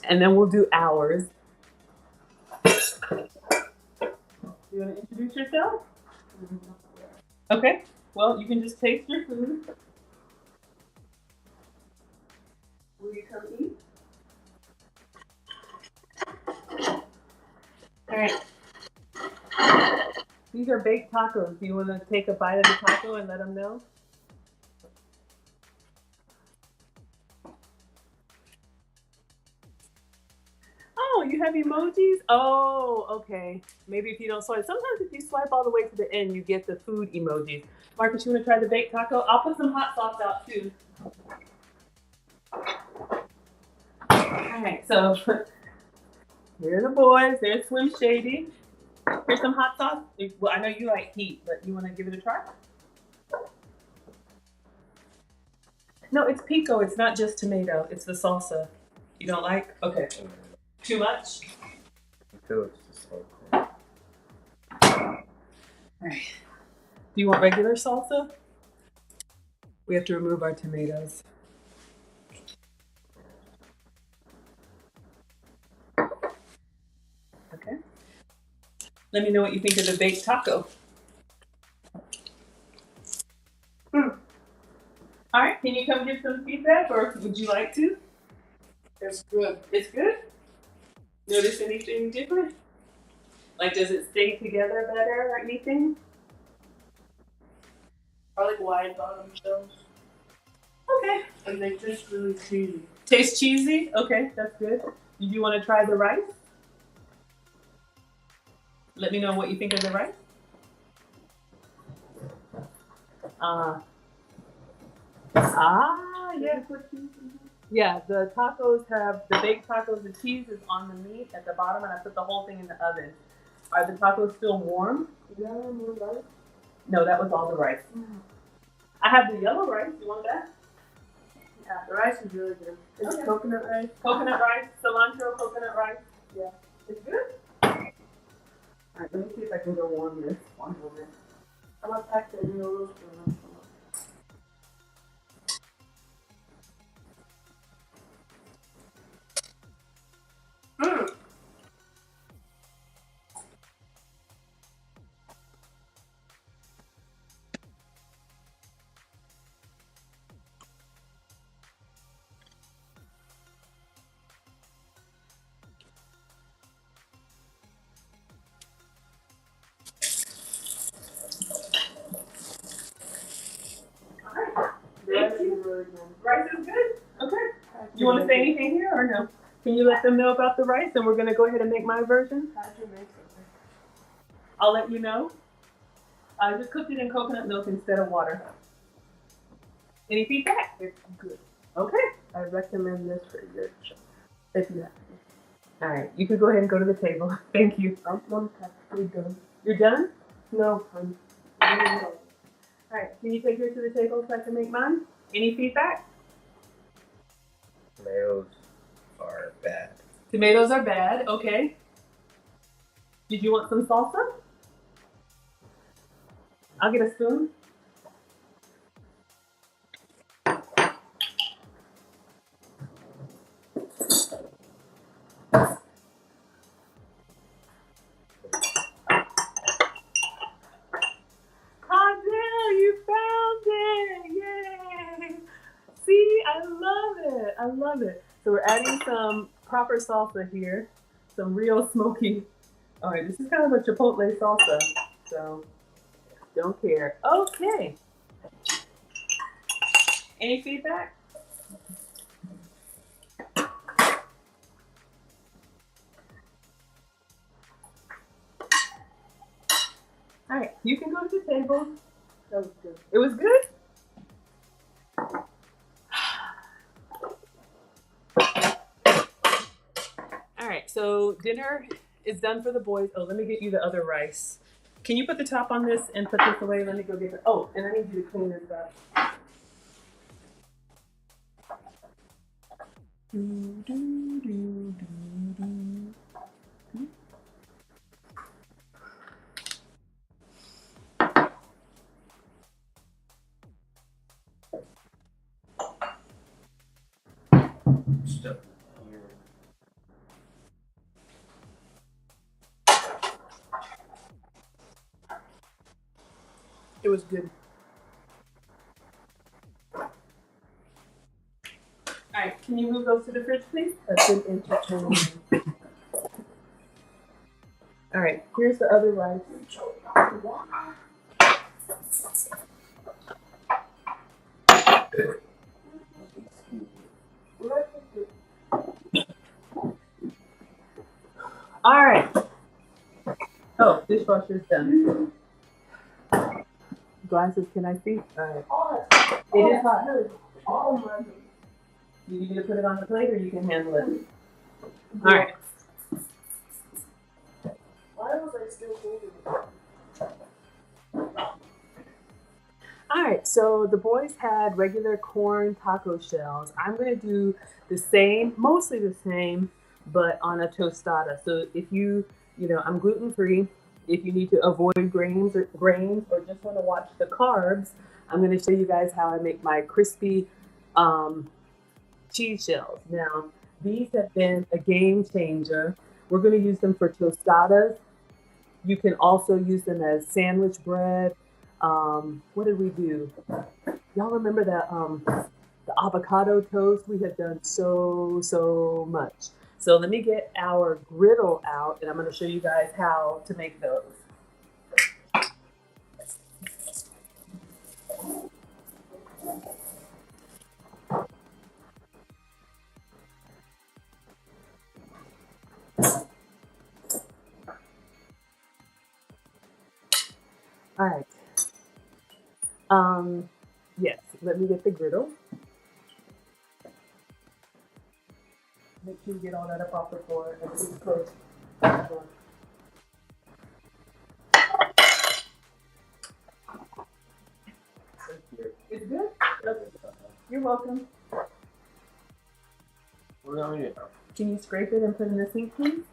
And then we'll do ours. You want to introduce yourself? Okay. Well, you can just taste your food. Will you come eat? All right. These are baked tacos. Do you want to take a bite of the taco and let them know? Oh, you have emojis? Oh, okay. Maybe if you don't swipe. Sometimes if you swipe all the way to the end, you get the food emojis. Marcus, you want to try the baked taco? I'll put some hot sauce out too. All right, so here are the boys. There's Slim Shady. Here's some hot sauce. Well, I know you like heat, but you want to give it a try? No, it's pico. It's not just tomato. It's the salsa. You don't like? Okay. Too much? I feel it's just so cool. All right. Do you want regular salsa? We have to remove our tomatoes. Okay. Let me know what you think of the baked taco. All right, can you come give some feedback or would you like to? It's good. It's good? Notice anything different? Like, does it stay together better or anything? I like wide bottom shells. Okay. And they taste really cheesy. Tastes cheesy? Okay, that's good. Do you want to try the rice? Let me know what you think of the rice. Yeah. Yeah, the tacos have, the baked tacos, the cheese is on the meat at the bottom, and I put the whole thing in the oven. Are the tacos still warm? Yeah, more rice. No, that was all the rice. I have the yellow rice. You want that? Yeah, the rice is really good. It's Okay. coconut rice. Coconut rice, cilantro, coconut rice. Yeah. It's good? Alright, let me see if I can go warm this one moment. I'm gonna pack the noodles for them. Thank you. Really good. Rice is good? Okay. You want to say anything here or no? Can you let them know about the rice, and we're going to go ahead and make my version? How'd you make it? I'll let you know. I just cooked it in coconut milk instead of water. Any feedback? It's good. Okay. I recommend this for your child. If you have to. All right. You can go ahead and go to the table. Thank you. I'm practically done. You're done? No, I'm All right. Can you take yours to the table so I can make mine? Any feedback? Tomatoes are bad. Tomatoes are bad. Okay. Did you want some salsa? I'll get a spoon. I love it. So we're adding some proper salsa here, some real smoky. All right, this is kind of a chipotle salsa, so don't care. Okay. Any feedback? All right, you can go to the table. That was good. It was good? All right, so dinner is done for the boys. Oh, let me get you the other rice. Can you put the top on this and put this away? Let me go get it. Oh, and I need you to clean this up. Stuff here. It was good. All right, can you move those to the fridge, please? That's an entertaining. All right, here's the other rice. All right. Oh, dishwasher's done. Glasses, can I see? All right. It is hot. Oh my God. You need me to put it on the plate or you can handle it? All right. Why was I still holding it? All right, so the boys had regular corn taco shells. I'm gonna do the same, mostly the same, but on a tostada. So if I'm gluten-free. If you need to avoid grains or just want to watch the carbs, I'm gonna show you guys how I make my crispy cheese shells. Now, these have been a game changer. We're gonna use them for tostadas. You can also use them as sandwich bread. What did we do? Y'all remember that the avocado toast. We have done so much. So let me get our griddle out and I'm going to show you guys how to make those. All right. Yes, let me get the griddle. Make sure you get all that up off the floor and keep it close. It's good? Okay. You're welcome. What do I need? Can you scrape it and put it in the sink, please?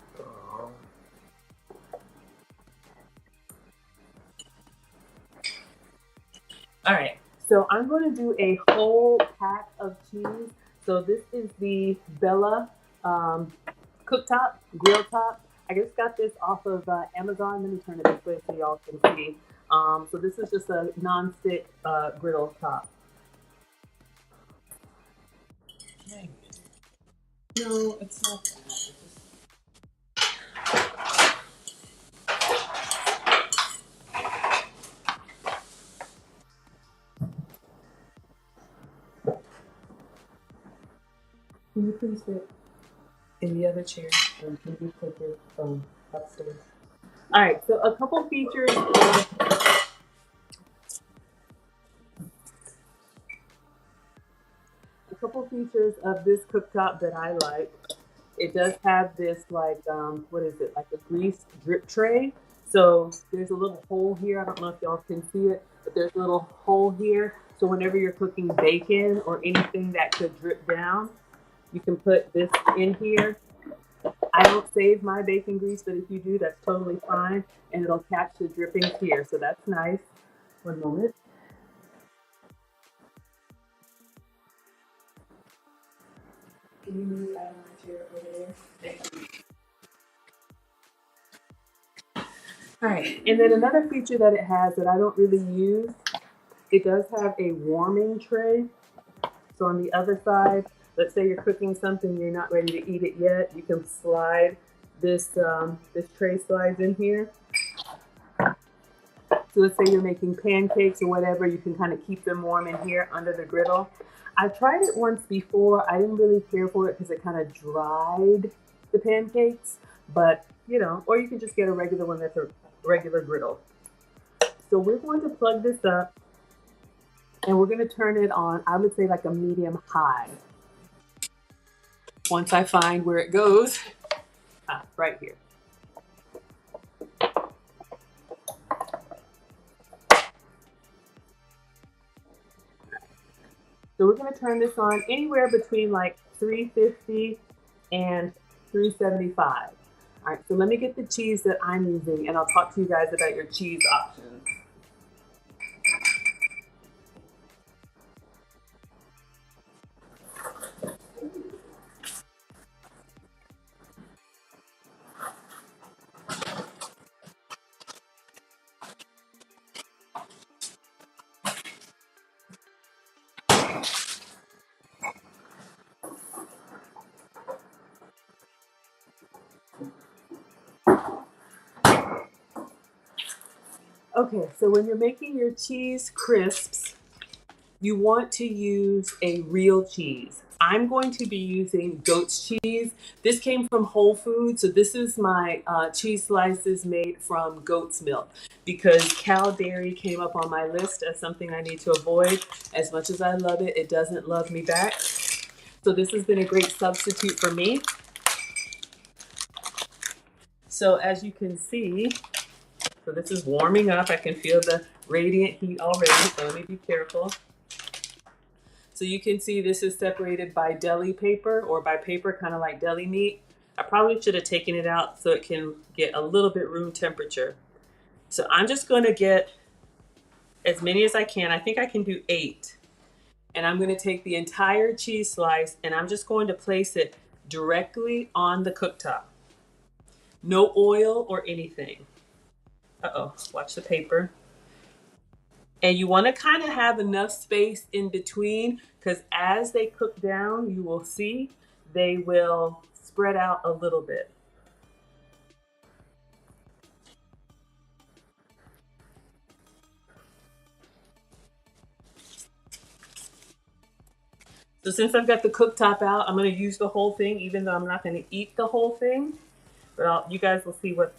All right, so I'm going to do a whole pack of cheese. So this is the Bella cooktop, grill top. I just got this off of Amazon. Let me turn it this way so y'all can see. So this is just a non-stick griddle top. No, it's not that. Can you please sit in the other chair? Or can you put your phone upstairs? All right, so a couple features. A couple features of this cooktop that I like. It does have this like, what is it? Like a grease drip tray. So there's a little hole here. I don't know if y'all can see it, but there's a little hole here. So whenever you're cooking bacon or anything that could drip down, you can put this in here. I don't save my bacon grease, but if you do, that's totally fine. And it'll catch the drippings here. So that's nice. One moment. Can you move out of my chair over there? Thank you. All right, and then another feature that it has that I don't really use, it does have a warming tray. So on the other side, let's say you're cooking something, you're not ready to eat it yet, you can slide this, this tray slides in here. So let's say you're making pancakes or whatever, you can kind of keep them warm in here under the griddle. I tried it once before. I didn't really care for it because it kind of dried the pancakes, but you know, or you can just get a regular one that's a regular griddle. So we're going to plug this up and we're going to turn it on, I would say like a medium high. Once I find where it goes, right here. So we're going to turn this on anywhere between like 350 and 375. All right, so let me get the cheese that I'm using and I'll talk to you guys about your cheese options. Okay, so when you're making your cheese crisps, you want to use a real cheese. I'm going to be using goat's cheese. This came from Whole Foods, so this is my cheese slices made from goat's milk because cow dairy came up on my list as something I need to avoid. As much as I love it, it doesn't love me back. So this has been a great substitute for me. So as you can see, so this is warming up. I can feel the radiant heat already, so let me be careful. So you can see this is separated by deli paper or by paper kind of like deli meat. I probably should have taken it out so it can get a little bit room temperature. So I'm just going to get as many as I can. I think I can do 8. And I'm going to take the entire cheese slice and I'm just going to place it directly on the cooktop. No oil or anything. Uh-oh, watch the paper. And you want to kind of have enough space in between, because as they cook down, you will see they will spread out a little bit. So since I've got the cooktop out, I'm going to use the whole thing, even though I'm not going to eat the whole thing. But you guys will see what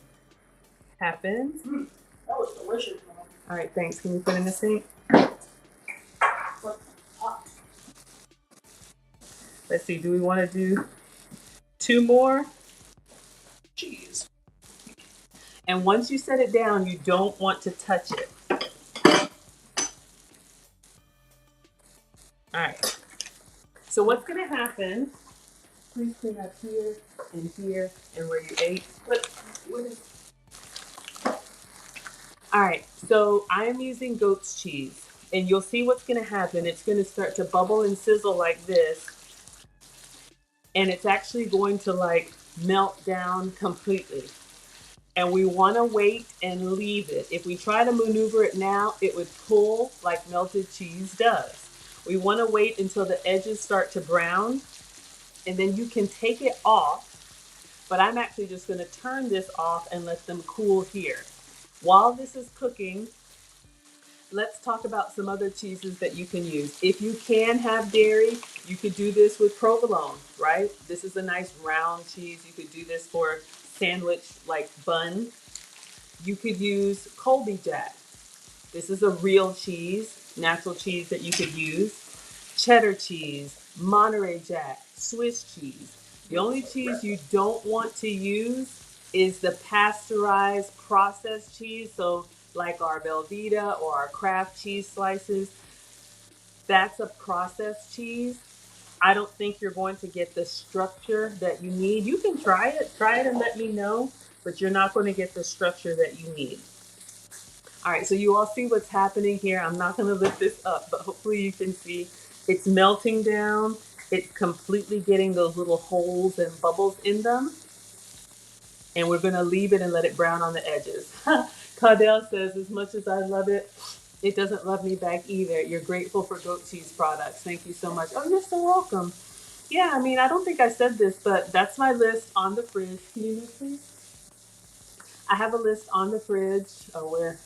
happens. That was delicious, Mom. All right, thanks. Can you put in the sink? Let's see. Do we want to do 2 more? Cheese. And once you set it down, you don't want to touch it. All right. So what's going to happen? Please clean up here and where you ate. What is? All right. So I am using goat's cheese, and you'll see what's going to happen. It's going to start to bubble and sizzle like this, and it's actually going to like melt down completely. And we want to wait and leave it. If we try to maneuver it now, it would pull like melted cheese does. We want to wait until the edges start to brown, and then you can take it off. But I'm actually just going to turn this off and let them cool here. While this is cooking, let's talk about some other cheeses that you can use. If you can have dairy, you could do this with provolone, right? This is a nice round cheese. You could do this for sandwich like bun. You could use Colby Jack. This is a real cheese, natural cheese that you could use. Cheddar cheese, Monterey Jack, Swiss cheese. The only cheese you don't want to use is the pasteurized processed cheese. So like our Velveeta or our Kraft cheese slices, that's a processed cheese. I don't think you're going to get the structure that you need. You can try it and let me know, but you're not going to get the structure that you need. All right, so you all see what's happening here. I'm not going to lift this up, but hopefully you can see it's melting down. It's completely getting those little holes and bubbles in them. And we're going to leave it and let it brown on the edges. Cardell says, as much as I love it, it doesn't love me back either. You're grateful for goat cheese products. Thank you so much. Oh, you're so welcome. Yeah, I mean, I don't think I said this, but that's my list on the fridge. Can you move, please? I have a list on the fridge. Oh, where?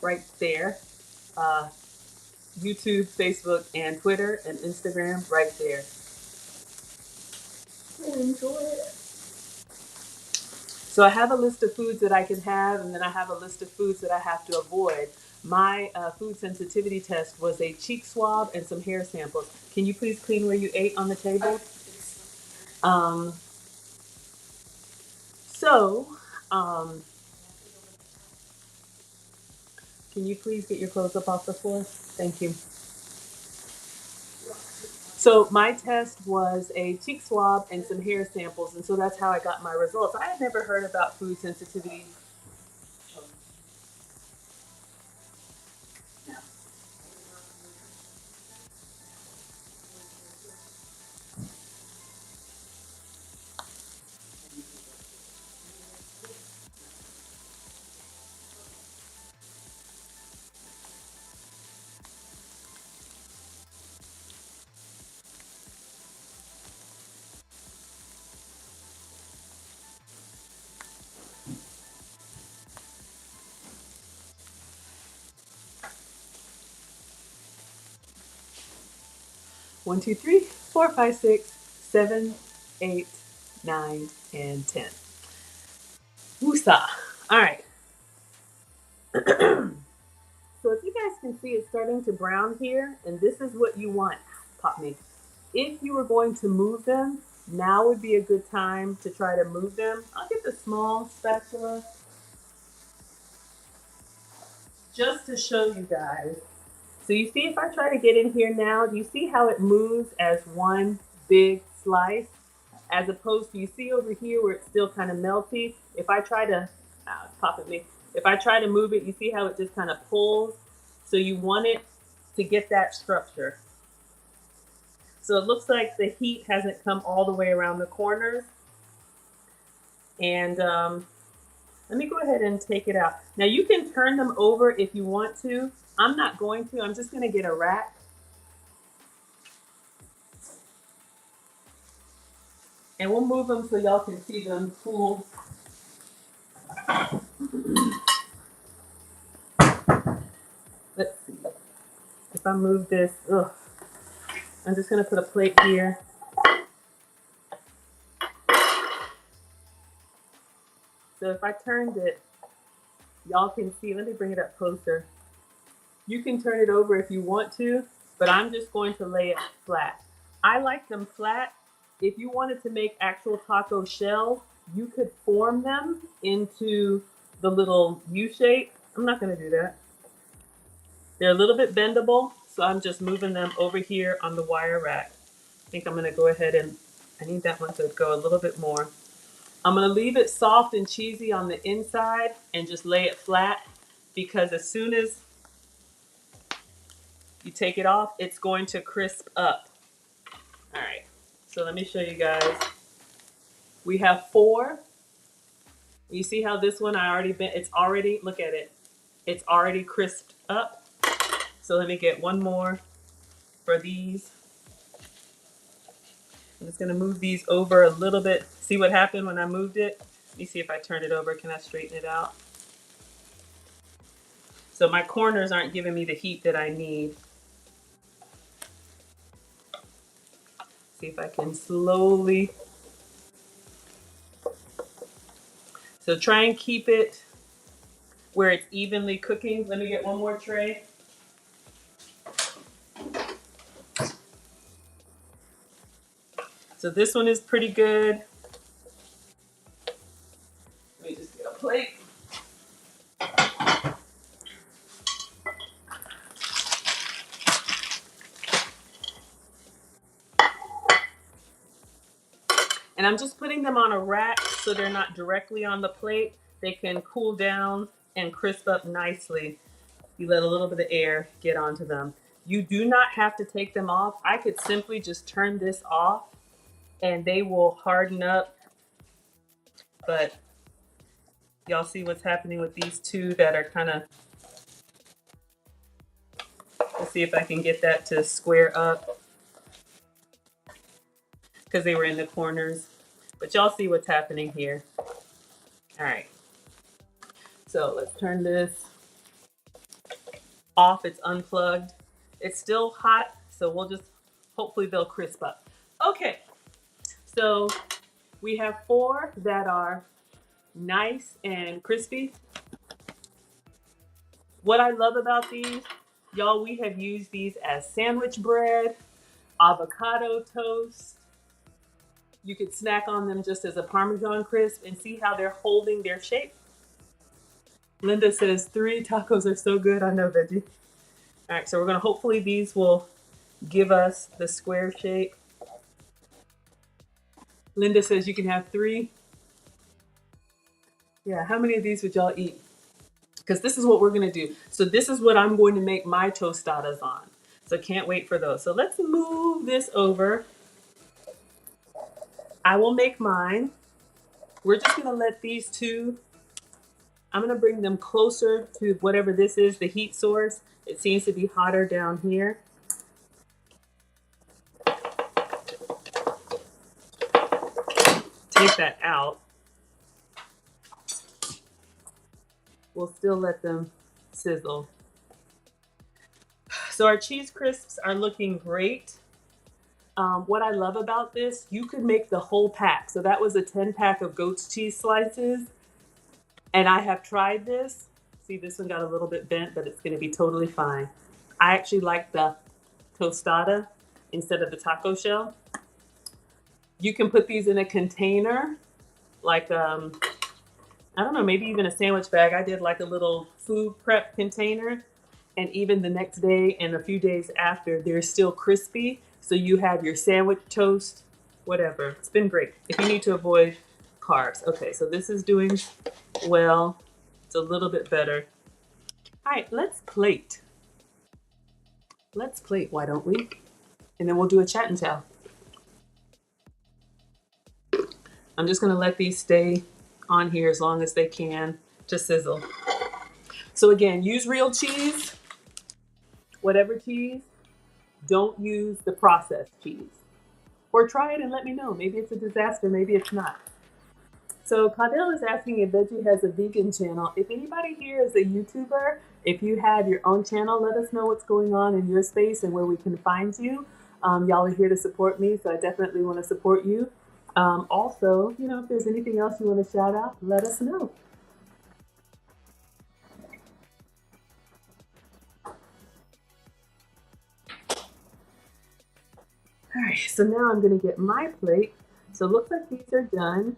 Right there. YouTube, Facebook, and Twitter, and Instagram right there. Enjoy it. So I have a list of foods that I can have, and then I have a list of foods that I have to avoid. My food sensitivity test was a cheek swab and some hair samples. Can you please clean where you ate on the table? Um, so, can you please get your clothes up off the floor? Thank you. So my test was a cheek swab and some hair samples, and so that's how I got my results. I had never heard about food sensitivity. One, two, three, four, five, six, 7, 8, 9, and 10. Woosah. All right. So if you guys can see, it's starting to brown here, and this is what you want. Pop me. If you were going to move them, now would be a good time to try to move them. I'll get the small spatula just to show you guys. So you see, if I try to get in here now, do you see how it moves as one big slice? As opposed to, you see over here where it's still kind of melty? If I try to, pop at me. If I try to move it, you see how it just kind of pulls? So you want it to get that structure. So it looks like the heat hasn't come all the way around the corners. And Let me go ahead and take it out. Now you can turn them over if you want to. I'm not going to. I'm just going to get a rack. And we'll move them so y'all can see them cool. Let's see. If I move this, I'm just going to put a plate here. So if I turned it, y'all can see. Let me bring it up closer. You can turn it over if you want to, but I'm just going to lay it flat. I like them flat. If you wanted to make actual taco shells, you could form them into the little U shape. I'm not going to do that. They're a little bit bendable, so I'm just moving them over here on the wire rack. I think I'm going to go ahead and, I need that one to go a little bit more. I'm going to leave it soft and cheesy on the inside and just lay it flat, because as soon as you take it off, it's going to crisp up. All right, so let me show you guys. We have 4. You see how this one it's already, look at it. It's already crisped up. So let me get one more for these. I'm just gonna move these over a little bit. See what happened when I moved it? Let me see if I turn it over. Can I straighten it out? So my corners aren't giving me the heat that I need. See if I can slowly. So try and keep it where it's evenly cooking. Let me get one more tray. So this one is pretty good. Let me just get a plate. And I'm just putting them on a rack so they're not directly on the plate. They can cool down and crisp up nicely. You let a little bit of air get onto them. You do not have to take them off. I could simply just turn this off and they will harden up. But y'all see what's happening with these two that are kind of, let's see if I can get that to square up, because they were in the corners. But y'all see what's happening here. All right. So let's turn this off. It's unplugged. It's still hot, so we'll just, hopefully they'll crisp up. Okay, so we have 4 that are nice and crispy. What I love about these, y'all, we have used these as sandwich bread, avocado toast. You could snack on them just as a Parmesan crisp, and see how they're holding their shape. Linda says 3 tacos are so good. I know, Veggie. All right, so we're gonna, hopefully these will give us the square shape. Linda says you can have 3. Yeah, how many of these would y'all eat? Because this is what we're gonna do. So this is what I'm going to make my tostadas on. So can't wait for those. So let's move this over. I will make mine. We're just gonna let these 2, I'm gonna bring them closer to whatever this is, the heat source. It seems to be hotter down here. Take that out. We'll still let them sizzle. So our cheese crisps are looking great. What I love about this, you could make the whole pack. So that was a 10-pack of goat's cheese slices. And I have tried this. See, this one got a little bit bent, but it's gonna be totally fine. I actually like the tostada instead of the taco shell. You can put these in a container, like, I don't know, maybe even a sandwich bag. I did like a little food prep container. And even the next day and a few days after, they're still crispy. So you have your sandwich, toast, whatever. It's been great. If you need to avoid carbs. Okay, so this is doing well. It's a little bit better. All right, let's plate. Let's plate, why don't we? And then we'll do a chat and tell. I'm just gonna let these stay on here as long as they can to sizzle. So again, use real cheese, whatever cheese. Don't use the processed cheese. Or try it and let me know. Maybe it's a disaster, maybe it's not. So Caudell is asking if Veggie has a vegan channel. If anybody here is a YouTuber, if you have your own channel, let us know what's going on in your space and where we can find you. Y'all are here to support me, so I definitely want to support you. Also, you know, if there's anything else you want to shout out, let us know. All right, so now I'm going to get my plate. So it looks like these are done.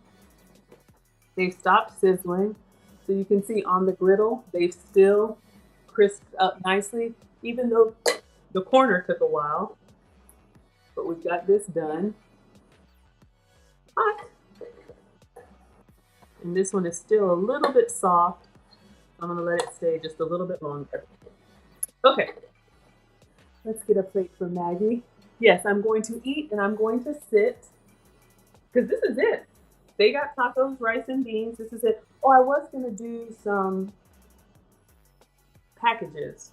They've stopped sizzling. So you can see on the griddle, they've still crisped up nicely, even though the corner took a while. But we've got this done. Hot. And this one is still a little bit soft. I'm going to let it stay just a little bit longer. Okay. Let's get a plate for Maggie. Yes, I'm going to eat and I'm going to sit. Because this is it. They got tacos, rice, and beans. This is it. Oh, I was going to do some packages.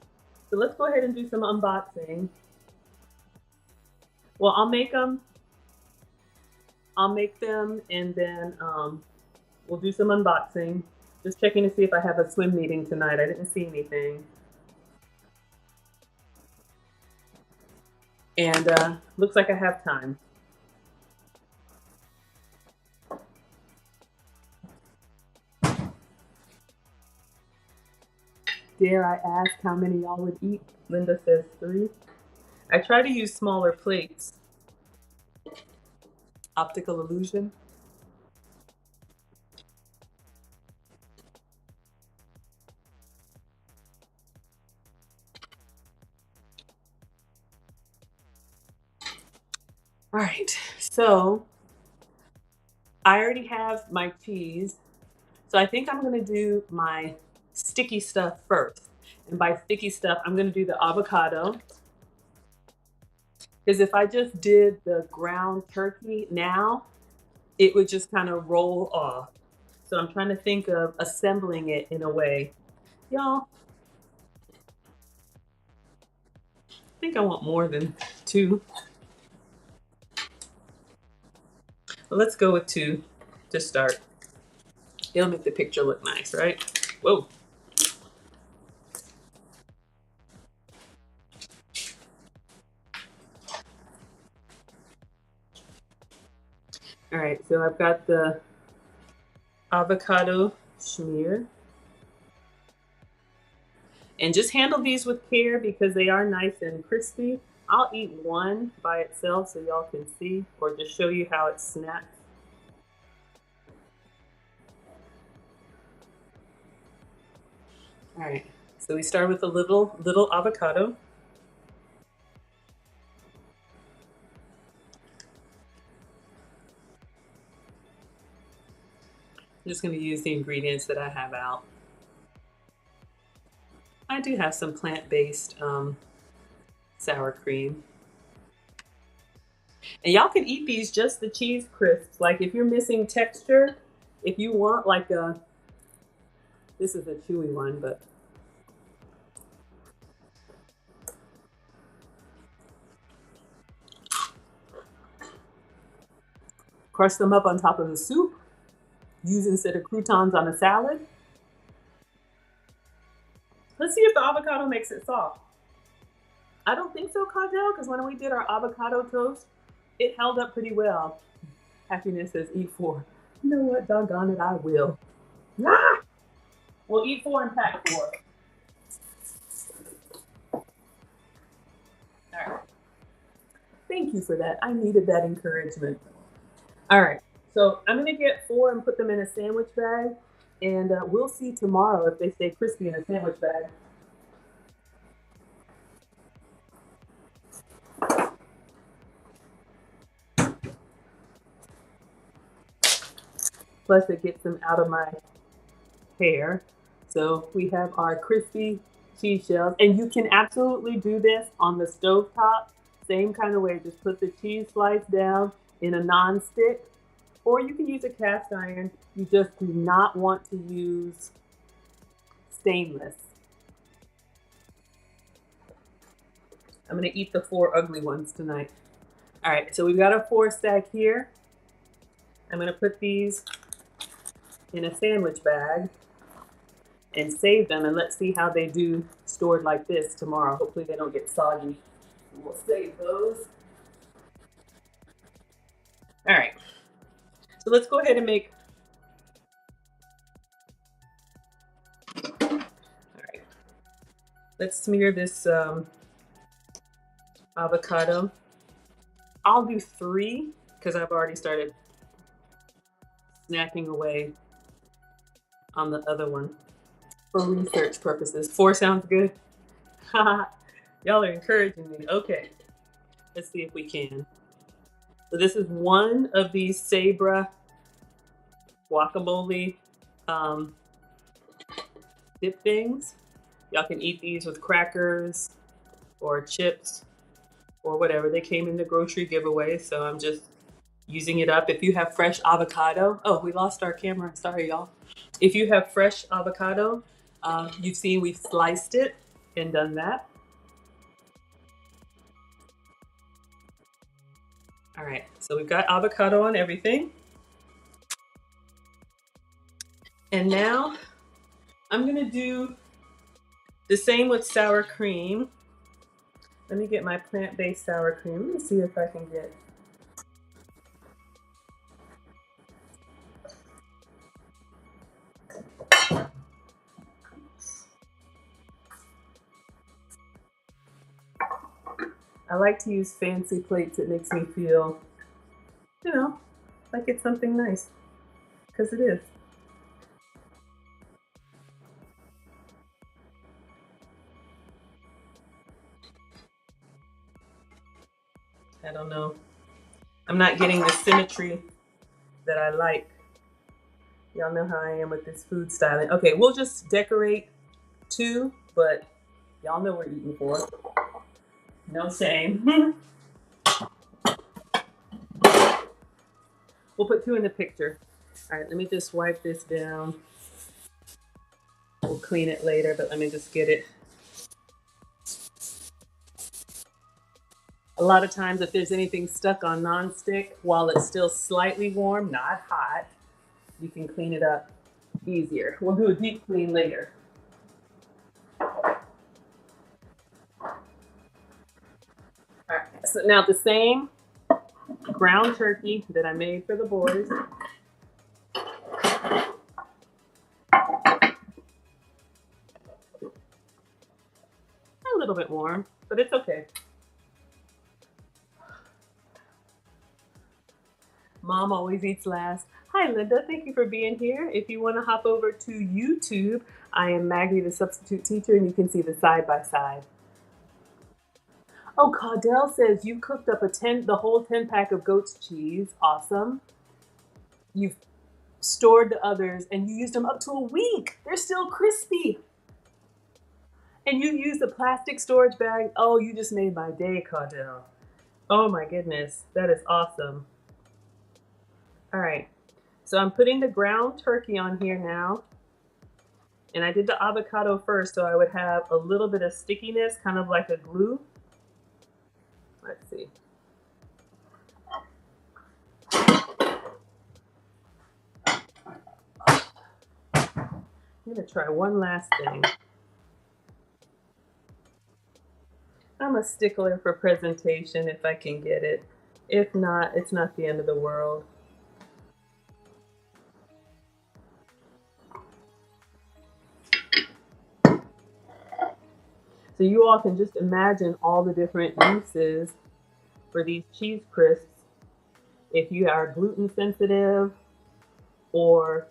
So let's go ahead and do some unboxing. Well, I'll make them and then we'll do some unboxing. Just checking to see if I have a swim meeting tonight. I didn't see anything. And looks like I have time. Dare I ask how many y'all would eat? Linda says 3. I try to use smaller plates. Optical illusion. All right, so I already have my cheese. So I think I'm gonna do my sticky stuff first. And by sticky stuff, I'm gonna do the avocado. Because if I just did the ground turkey now, it would just kind of roll off. So I'm trying to think of assembling it in a way. Y'all, I think I want more than 2. Well, let's go with 2 to start. It'll make the picture look nice, right? Whoa. All right, so I've got the avocado smear. And just handle these with care because they are nice and crispy. I'll eat one by itself so y'all can see, or just show you how it snaps. All right, so we start with a little avocado. I'm just going to use the ingredients that I have out. I do have some plant-based sour cream. And y'all can eat these just the cheese crisps. Like if you're missing texture, if you want like this is a chewy one, but crush them up on top of the soup. Use instead of croutons on a salad. Let's see if the avocado makes it soft. I don't think so, Caudell, because when we did our avocado toast, it held up pretty well. Happiness says eat 4. You know what? Doggone it, I will. Ah! We'll eat 4 and pack 4. All right. Thank you for that. I needed that encouragement. All right. So I'm going to get 4 and put them in a sandwich bag. And we'll see tomorrow if they stay crispy in a sandwich bag. Plus it gets them out of my hair. So we have our crispy cheese shells. And you can absolutely do this on the stovetop. Same kind of way. Just put the cheese slice down in a non-stick or you can use a cast iron. You just do not want to use stainless. I'm gonna eat the 4 ugly ones tonight. All right, so we've got a 4 stack here. I'm gonna put these in a sandwich bag and save them, and let's see how they do stored like this tomorrow. Hopefully they don't get soggy. We'll save those. All right, so let's go ahead and make, all right, let's smear this avocado. I'll do 3 because I've already started snacking away on the other one for research purposes. 4 sounds good. Y'all are encouraging me. Okay, let's see if we can. So this is one of these Sabra guacamole dip things. Y'all can eat these with crackers or chips or whatever. They came in the grocery giveaway, so I'm just using it up. If you have fresh avocado, oh, we lost our camera. Sorry, y'all. If you have fresh avocado, you've seen we've sliced it and done that. All right, so we've got avocado on everything. And now I'm gonna do the same with sour cream. Let me get my plant-based sour cream. Let me see if I can get. I like to use fancy plates. It makes me feel, you know, like it's something nice, because it is. I don't know. I'm not getting the symmetry that I like. Y'all know how I am with this food styling. Okay, we'll just decorate 2, but y'all know we're eating 4. No shame. We'll put 2 in the picture. All right, let me just wipe this down. We'll clean it later, but let me just get it. A lot of times if there's anything stuck on nonstick while it's still slightly warm, not hot, you can clean it up easier. We'll do a deep clean later. All right, so now the same ground turkey that I made for the boys. A little bit warm, but it's okay. Mom always eats last. Hi, Linda. Thank you for being here. If you want to hop over to YouTube, I am Maggie, the substitute teacher, and you can see the side-by-side. Oh, Caudell says you cooked up the whole 10-pack of goat's cheese. Awesome. You've stored the others, and you used them up to a week. They're still crispy. And you used a plastic storage bag. Oh, you just made my day, Caudell. Oh, my goodness. That is awesome. All right, so I'm putting the ground turkey on here now. And I did the avocado first, so I would have a little bit of stickiness, kind of like a glue. Let's see. I'm gonna try one last thing. I'm a stickler for presentation if I can get it. If not, it's not the end of the world. So you all can just imagine all the different uses for these cheese crisps if you are gluten sensitive or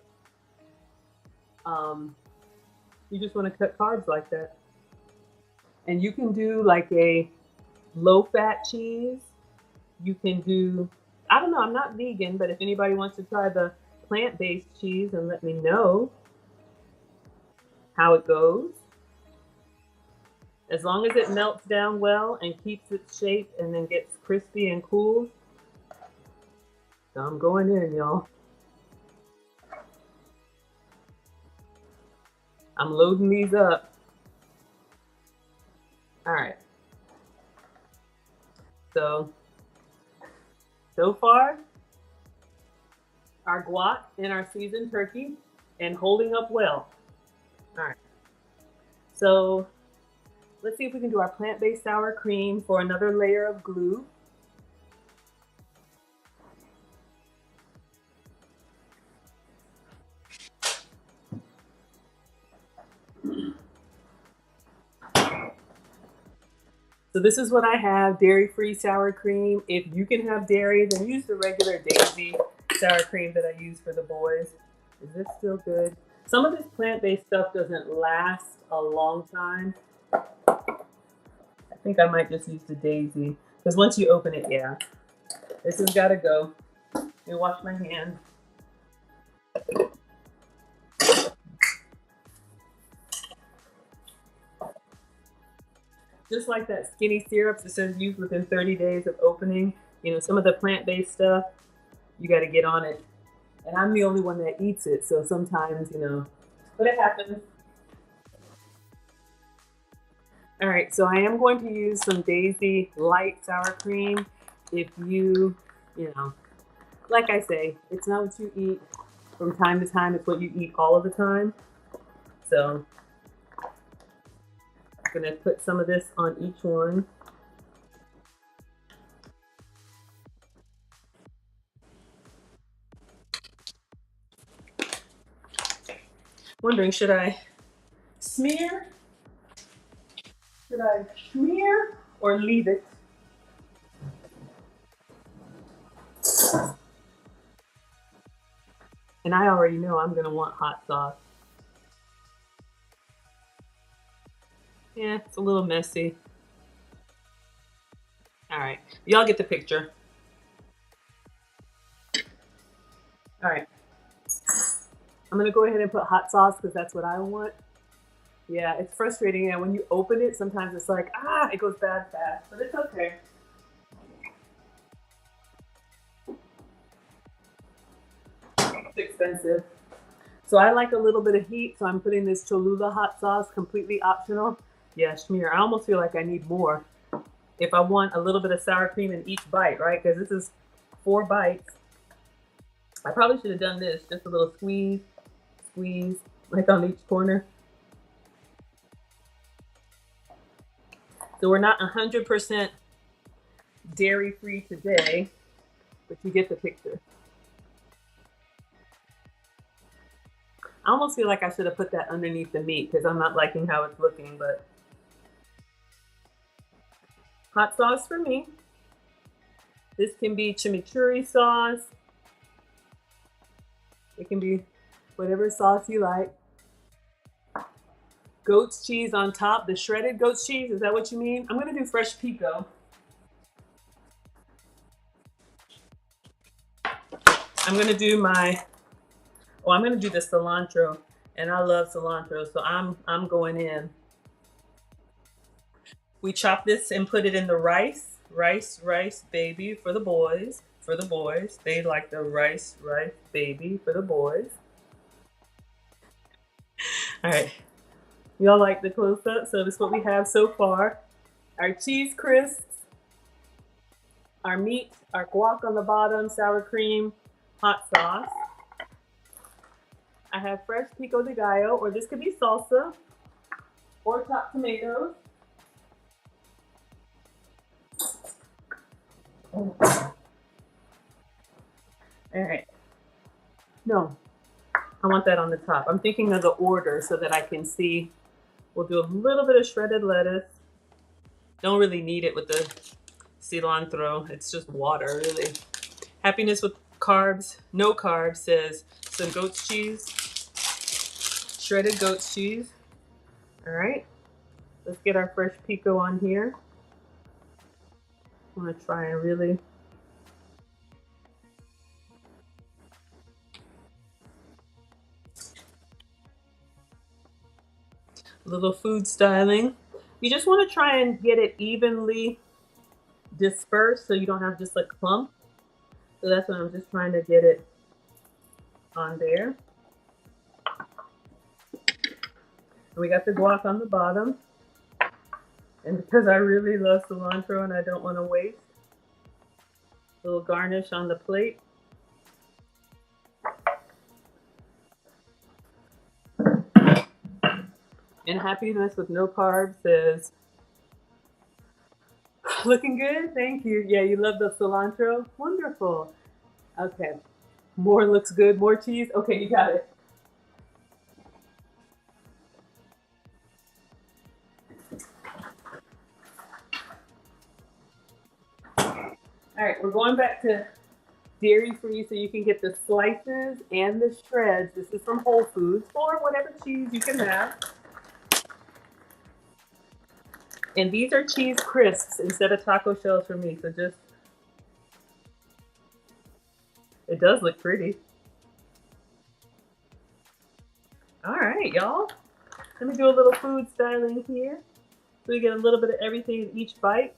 you just want to cut carbs like that. And you can do like a low-fat cheese. You can do, I don't know, I'm not vegan, but if anybody wants to try the plant-based cheese and let me know how it goes. As long as it melts down well and keeps its shape and then gets crispy and cool, So I'm going in, y'all. I'm loading these up. All right. So far, our guac and our seasoned turkey and holding up well. All right. So let's see if we can do our plant-based sour cream for another layer of glue. So this is what I have, dairy-free sour cream. If you can have dairy, then use the regular Daisy sour cream that I use for the boys. Is this still good? Some of this plant-based stuff doesn't last a long time. I think I might just use the Daisy. Because once you open it, yeah. This has got to go. Let me wash my hands. Just like that skinny syrups, it says use within 30 days of opening. You know, some of the plant-based stuff, you got to get on it. And I'm the only one that eats it, so sometimes, you know, but it happens. All right, so I am going to use some Daisy light sour cream. If you know, like I say, it's not what you eat from time to time, it's what you eat all of the time. So I'm gonna put some of this on each one. Wondering, should I smear? Should I smear or leave it? And I already know I'm gonna want hot sauce. Yeah, it's a little messy. All right, y'all get the picture. All right, I'm gonna go ahead and put hot sauce because that's what I want. Yeah, it's frustrating. And when you open it, sometimes it's like, it goes bad fast, but it's okay. It's expensive. So I like a little bit of heat, so I'm putting this Cholula hot sauce, completely optional. Yeah, smear. I almost feel like I need more if I want a little bit of sour cream in each bite, right? Because this is 4 bites. I probably should have done this, just a little squeeze, like on each corner. So we're not 100% dairy-free today, but you get the picture. I almost feel like I should have put that underneath the meat because I'm not liking how it's looking, but hot sauce for me. This can be chimichurri sauce. It can be whatever sauce you like. Goat's cheese on top, the shredded goat's cheese, is that what you mean? I'm gonna do fresh pico. I'm gonna do I'm gonna do the cilantro, and I love cilantro, so I'm going in. We chop this and put it in the rice, baby, for the boys. They like the rice, baby, for the boys. All right, y'all like the close-up? So this is what we have so far. Our cheese crisps, our meat, our guac on the bottom, sour cream, hot sauce. I have fresh pico de gallo, or this could be salsa, or chopped tomatoes. All right. No, I want that on the top. I'm thinking of the order so that I can see. We'll do a little bit of shredded lettuce. Don't really need it with the cilantro. It's just water, really. Happiness with carbs, no carbs, says some goat's cheese, shredded goat's cheese. All right, let's get our fresh pico on here. I'm gonna try and really little food styling. You just want to try and get it evenly dispersed so you don't have just a clump. So that's why I'm just trying to get it on there. And we got the guac on the bottom. And because I really love cilantro and I don't want to waste, a little garnish on the plate. And happiness with no carbs says, looking good, thank you. Yeah, you love the cilantro? Wonderful. Okay, more looks good, more cheese. Okay, you got it. All right, we're going back to dairy-free so you can get the slices and the shreds. This is from Whole Foods, or whatever cheese you can have. And these are cheese crisps instead of taco shells for me, so just, it does look pretty. All right, y'all. Let me do a little food styling here so you get a little bit of everything in each bite.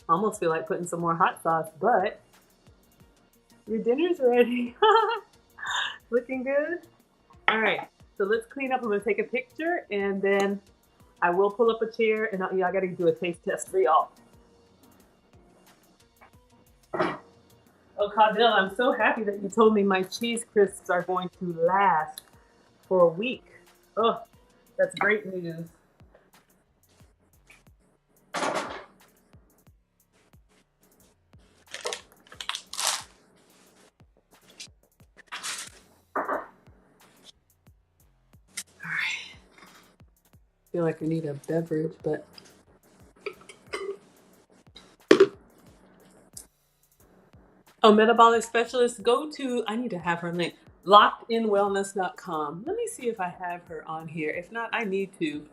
Almost feel like putting some more hot sauce, but your dinner's ready. Looking good? All right, so let's clean up. I'm gonna take a picture and then I will pull up a chair and I gotta do a taste test for y'all. Oh, Caudell, I'm so happy that you told me my cheese crisps are going to last for a week. Oh, that's great news. I feel like I need a beverage, but oh, metabolic specialist, go to, I need to have her link, lockedinwellness.com. Let me see if I have her on here. If not, I need to.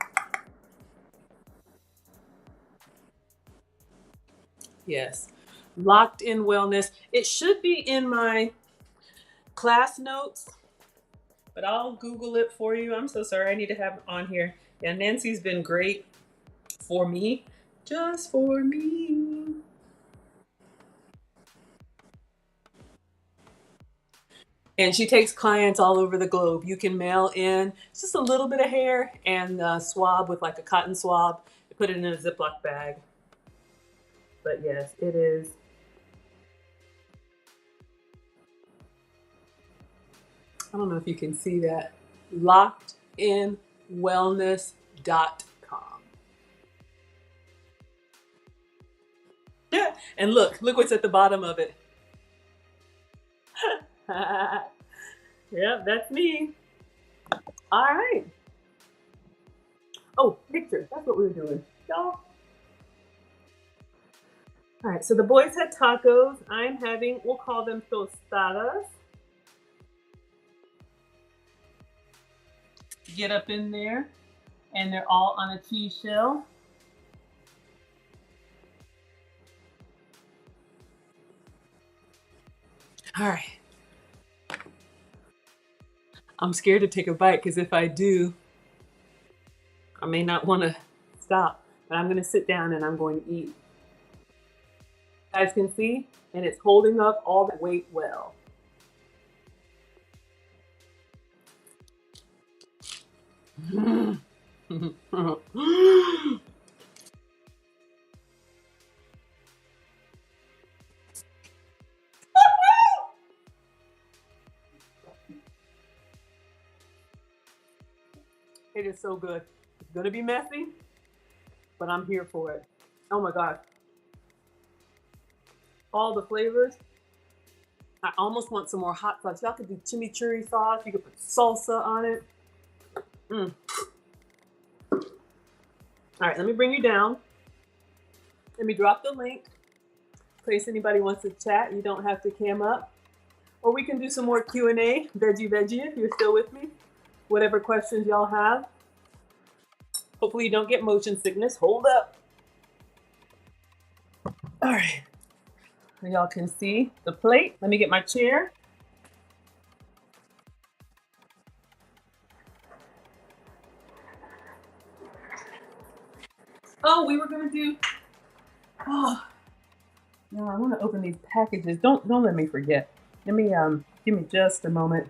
Yes, Locked in Wellness. It should be in my class notes, but I'll Google it for you. I'm so sorry. I need to have it on here. Yeah, Nancy's been great for me, just for me. And she takes clients all over the globe. You can mail in just a little bit of hair and swab with like a cotton swab. Put it in a Ziploc bag. But yes, it is. I don't know if you can see that. LockedInWellness.com. Yeah, and look what's at the bottom of it. Yep, that's me. All right. Oh, pictures. That's what we were doing, y'all. All right, so the boys had tacos. I'm having, we'll call them tostadas. Get up in there, and they're all on a cheese shell. All right. I'm scared to take a bite because if I do, I may not want to stop. But I'm going to sit down and I'm going to eat. You guys can see, and it's holding up all that weight well. It is so good. It's gonna be messy, but I'm here for it. Oh my gosh. All the flavors. I almost want some more hot sauce. Y'all could do chimichurri sauce. You could put salsa on it. All right, let me bring you down. Let me drop the link in case anybody wants to chat. You don't have to cam up. Or we can do some more Q&A, veggie, if you're still with me. Whatever questions y'all have. Hopefully you don't get motion sickness. Hold up. All right. So y'all can see the plate. Let me get my chair. Oh, we were gonna do. Oh, no, I want to open these packages. Don't let me forget. Let me give me just a moment.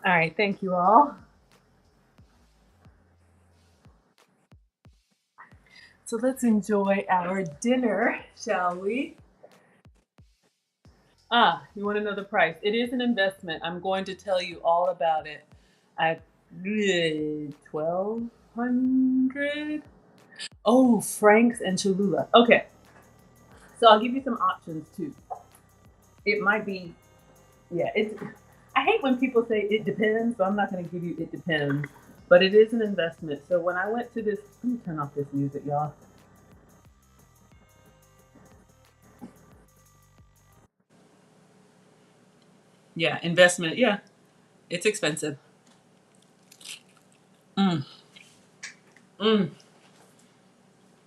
All right, thank you all. So let's enjoy our dinner, shall we? Ah, you want to know the price? It is an investment. I'm going to tell you all about it. I 1200. Oh, francs and Cholula. Okay, so I'll give you some options too. It might be, yeah. It's. I hate when people say it depends, so I'm not going to give you it depends. But it is an investment. So when I went to this, let me turn off this music, y'all. Yeah, investment. Yeah, it's expensive. Mm, mm,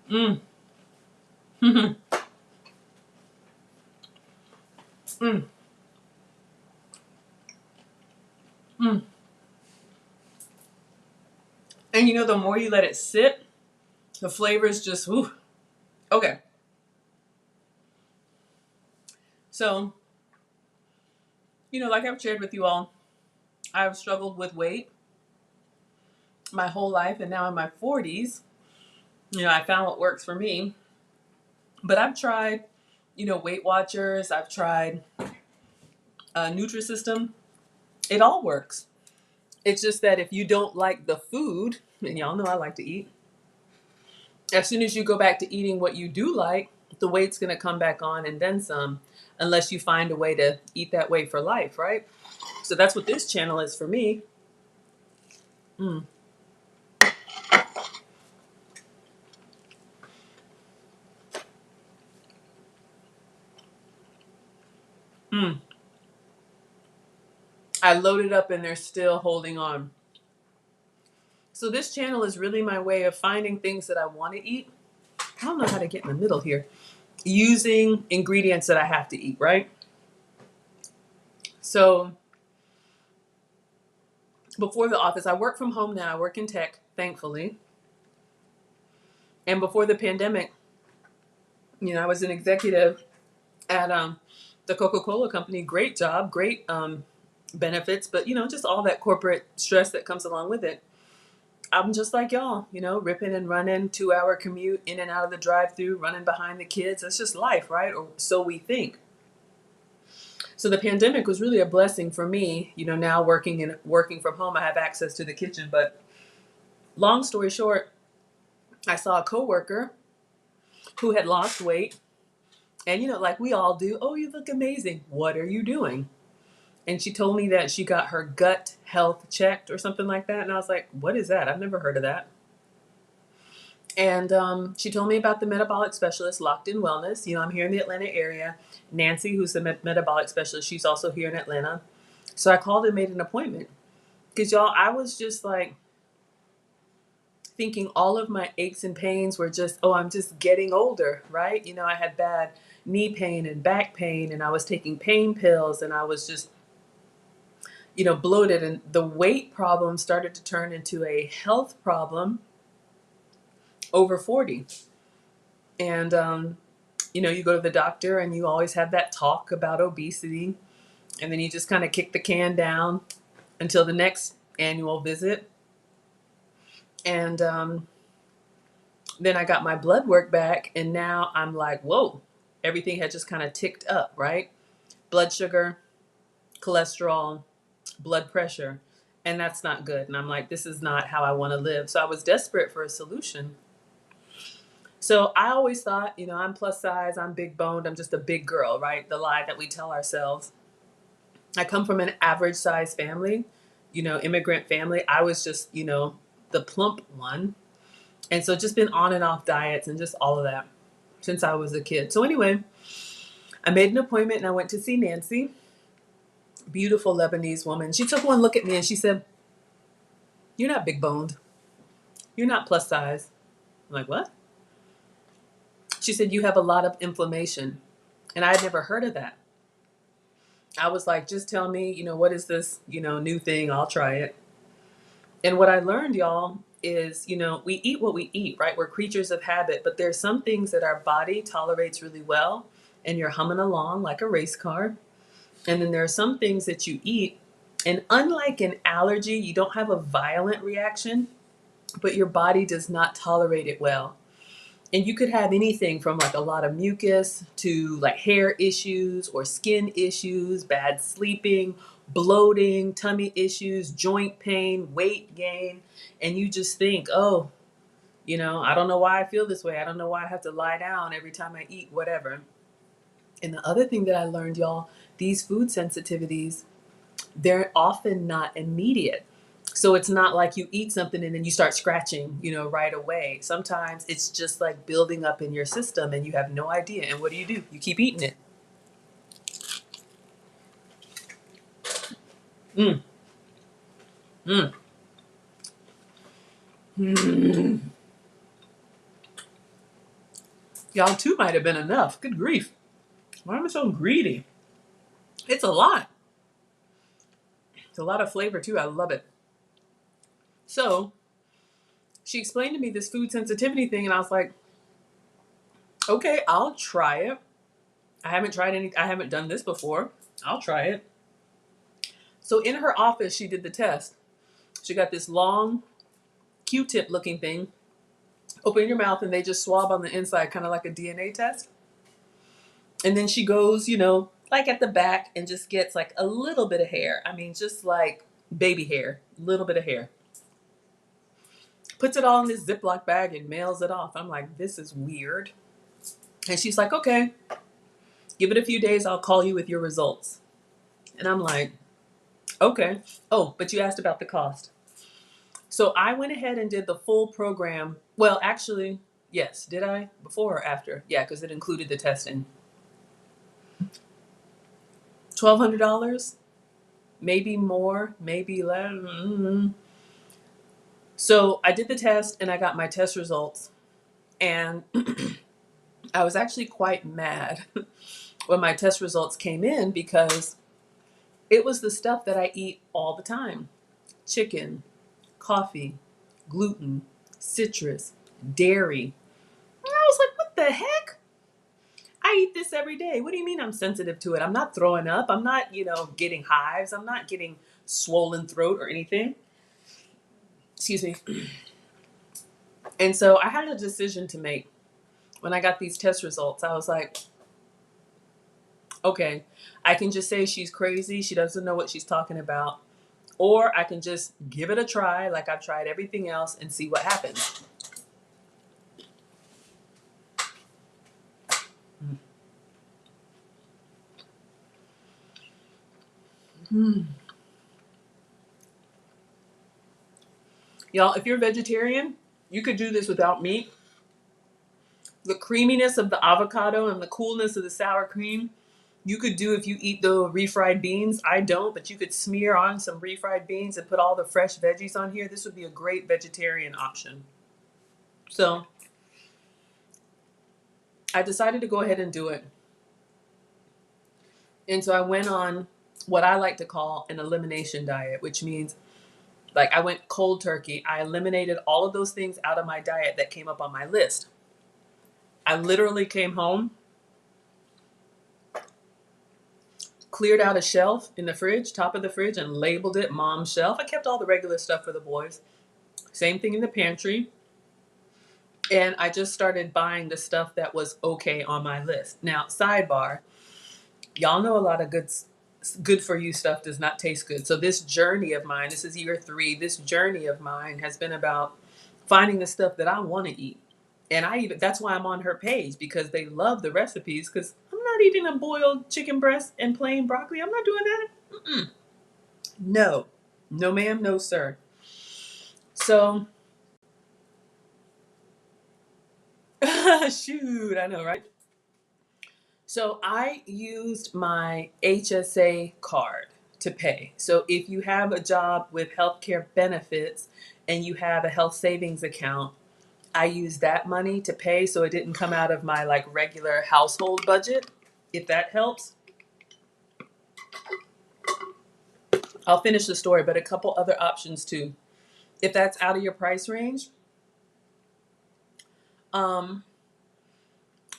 mm, mm, mm, mm. And you know, the more you let it sit, the flavors just, ooh. Okay. So, like I've shared with you all, I've struggled with weight my whole life, and now in my 40s, I found what works for me. But I've tried, Weight Watchers, I've tried Nutrisystem. It all works. It's just that if you don't like the food, and y'all know I like to eat, as soon as you go back to eating what you do like, the weight's going to come back on and then some, unless you find a way to eat that way for life, right? So that's what this channel is for me. Mm, mm. I loaded up and they're still holding on. So this channel is really my way of finding things that I want to eat. I don't know how to get in the middle here. Using ingredients that I have to eat, right? So before the office, I work from home now. I work in tech, thankfully. And before the pandemic, I was an executive at the Coca-Cola company. Great job, great benefits, but just all that corporate stress that comes along with it. I'm just like y'all, ripping and running, 2-hour commute in and out of the drive-through, running behind the kids. That's just life, right? Or so we think. So the pandemic was really a blessing for me. Now working from home, I have access to the kitchen. But long story short, I saw a coworker who had lost weight, and like we all do. Oh, you look amazing. What are you doing? And she told me that she got her gut health checked or something like that. And I was like, what is that? I've never heard of that. And she told me about the metabolic specialist, Locked In Wellness. You know, I'm here in the Atlanta area. Nancy, who's the metabolic specialist, she's also here in Atlanta. So I called and made an appointment. Because, y'all, I was just like thinking all of my aches and pains were just, oh, I'm just getting older, right? You know, I had bad knee pain and back pain, and I was taking pain pills, and I was just, you know, bloated. And the weight problem started to turn into a health problem over 40. And, you know, you go to the doctor and you always have that talk about obesity. And then you just kind of kick the can down until the next annual visit. And then I got my blood work back. And now I'm like, whoa, everything had just kind of ticked up, right? Blood sugar, cholesterol, blood pressure. And that's not good. And I'm like, this is not how I want to live. So I was desperate for a solution. So I always thought, you know, I'm plus size, I'm big boned, I'm just a big girl, right? The lie that we tell ourselves. I come from an average size family, you know, immigrant family. I was just, you know, the plump one. And so just been on and off diets and just all of that since I was a kid. So anyway, I made an appointment and I went to see Nancy, beautiful Lebanese woman. She took one look at me and she said, "You're not big boned. You're not plus size." I'm like, "What?" She said, "You have a lot of inflammation." And I had never heard of that. I was like, just tell me, you know, what is this, you know, new thing? I'll try it. And what I learned, y'all, is, you know, we eat what we eat, right? We're creatures of habit, but there's some things that our body tolerates really well, and you're humming along like a race car. And then there are some things that you eat, and unlike an allergy, you don't have a violent reaction, but your body does not tolerate it well. And you could have anything from like a lot of mucus to like hair issues or skin issues, bad sleeping, bloating, tummy issues, joint pain, weight gain. And you just think, oh, you know, I don't know why I feel this way. I don't know why I have to lie down every time I eat, whatever. And the other thing that I learned, y'all, these food sensitivities, they're often not immediate. So it's not like you eat something and then you start scratching, you know, right away. Sometimes it's just like building up in your system and you have no idea. And what do? You keep eating it. Mm, mm, mm. Y'all, two might have been enough. Good grief. Why am I so greedy? It's a lot. It's a lot of flavor too. I love it. So she explained to me this food sensitivity thing and I was like, okay, I'll try it. I haven't done this before. I'll try it. So in her office, she did the test. She got this long Q-tip looking thing. Open your mouth and they just swab on the inside, kind of like a DNA test. And then she goes, you know, like at the back and just gets like a little bit of hair. I mean, just like baby hair, little bit of hair. Puts it all in this Ziploc bag and mails it off. I'm like, this is weird. And she's like, okay, give it a few days. I'll call you with your results. And I'm like, okay. Oh, but you asked about the cost. So I went ahead and did the full program. Well, actually, yes. Did I? Before or after? Yeah, because it included the testing. $1,200, maybe more, maybe less. Mm-hmm. So I did the test and I got my test results. And I was actually quite mad when my test results came in because it was the stuff that I eat all the time: chicken, coffee, gluten, citrus, dairy. And I was like, what the heck? I eat this every day. What do you mean I'm sensitive to it? I'm not throwing up. I'm not, you know, getting hives. I'm not getting swollen throat or anything. Excuse me. And so I had a decision to make when I got these test results. I was like, okay, I can just say she's crazy. She doesn't know what she's talking about. Or I can just give it a try like I've tried everything else and see what happens. Mm. Y'all, if you're a vegetarian, you could do this without meat the creaminess of the avocado and the coolness of the sour cream, you could do if you eat the refried beans. I don't, but you could smear on some refried beans and put all the fresh veggies on here. This would be a great vegetarian option. So I decided to go ahead and do it. And so I went on what I like to call an elimination diet, which means like I went cold turkey. I eliminated all of those things out of my diet that came up on my list. I literally came home, cleared out a shelf in the fridge, top of the fridge, and labeled it mom's shelf. I kept all the regular stuff for the boys. Same thing in the pantry. And I just started buying the stuff that was okay on my list. Now, sidebar, y'all know a lot of good for you stuff does not taste good. So this journey of mine, this is year 3, this journey of mine has been about finding the stuff that I want to eat. And that's why I'm on her page, because they love the recipes, because I'm not eating a boiled chicken breast and plain broccoli. I'm not doing that. Mm-mm. No. No ma'am, no sir. So shoot, I know, right? So I used my HSA card to pay. So if you have a job with healthcare benefits and you have a health savings account, I used that money to pay, so it didn't come out of my like regular household budget. If that helps, I'll finish the story, but a couple other options too. If that's out of your price range, um,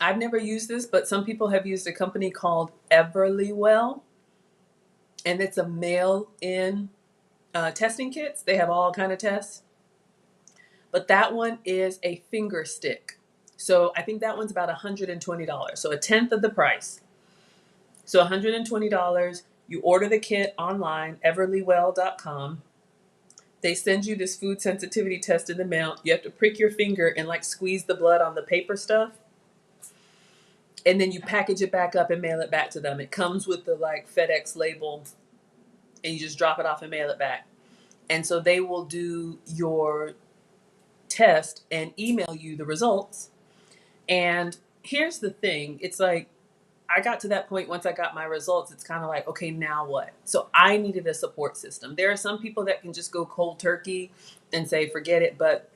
I've never used this, but some people have used a company called Everlywell, and it's a mail-in testing kits. They have all kind of tests, but that one is a finger stick. So I think that one's about $120, so a tenth of the price. So $120. You order the kit online, everlywell.com. They send you this food sensitivity test in the mail. You have to prick your finger and like squeeze the blood on the paper stuff. And then you package it back up and mail it back to them. It comes with the like FedEx label, and you just drop it off and mail it back. And so they will do your test and email you the results. And here's the thing, it's like I got to that point once I got my results, it's kind of like, okay, now what? So I needed a support system. There are some people that can just go cold turkey and say, forget it. But